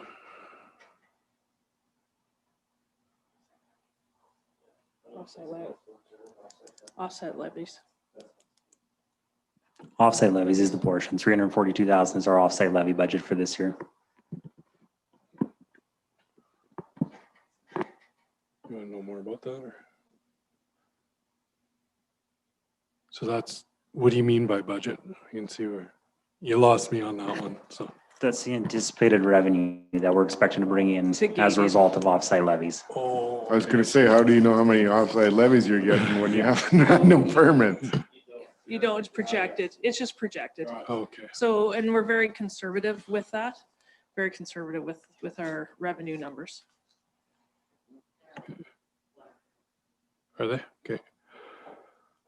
Offset levies. Offsite levies is the portion. 342,000 is our offsite levy budget for this year. You want to know more about that? Or? So that's, what do you mean by budget? You can see where you lost me on that one. So That's the anticipated revenue that we're expecting to bring in as a result of offsite levies. Oh, I was gonna say, how do you know how many offsite levies you're getting when you haven't had no permits? You don't, it's projected. It's just projected. Okay. So, and we're very conservative with that, very conservative with our revenue numbers. Are they? Okay.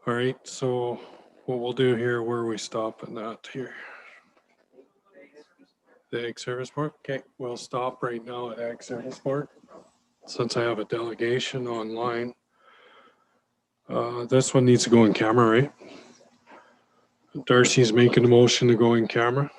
All right, so what we'll do here, where are we stopping that here? The Ag Service Board? Okay, we'll stop right now at Ag Service Board. Since I have a delegation online. This one needs to go in camera, right? Darcy's making a motion to go in camera.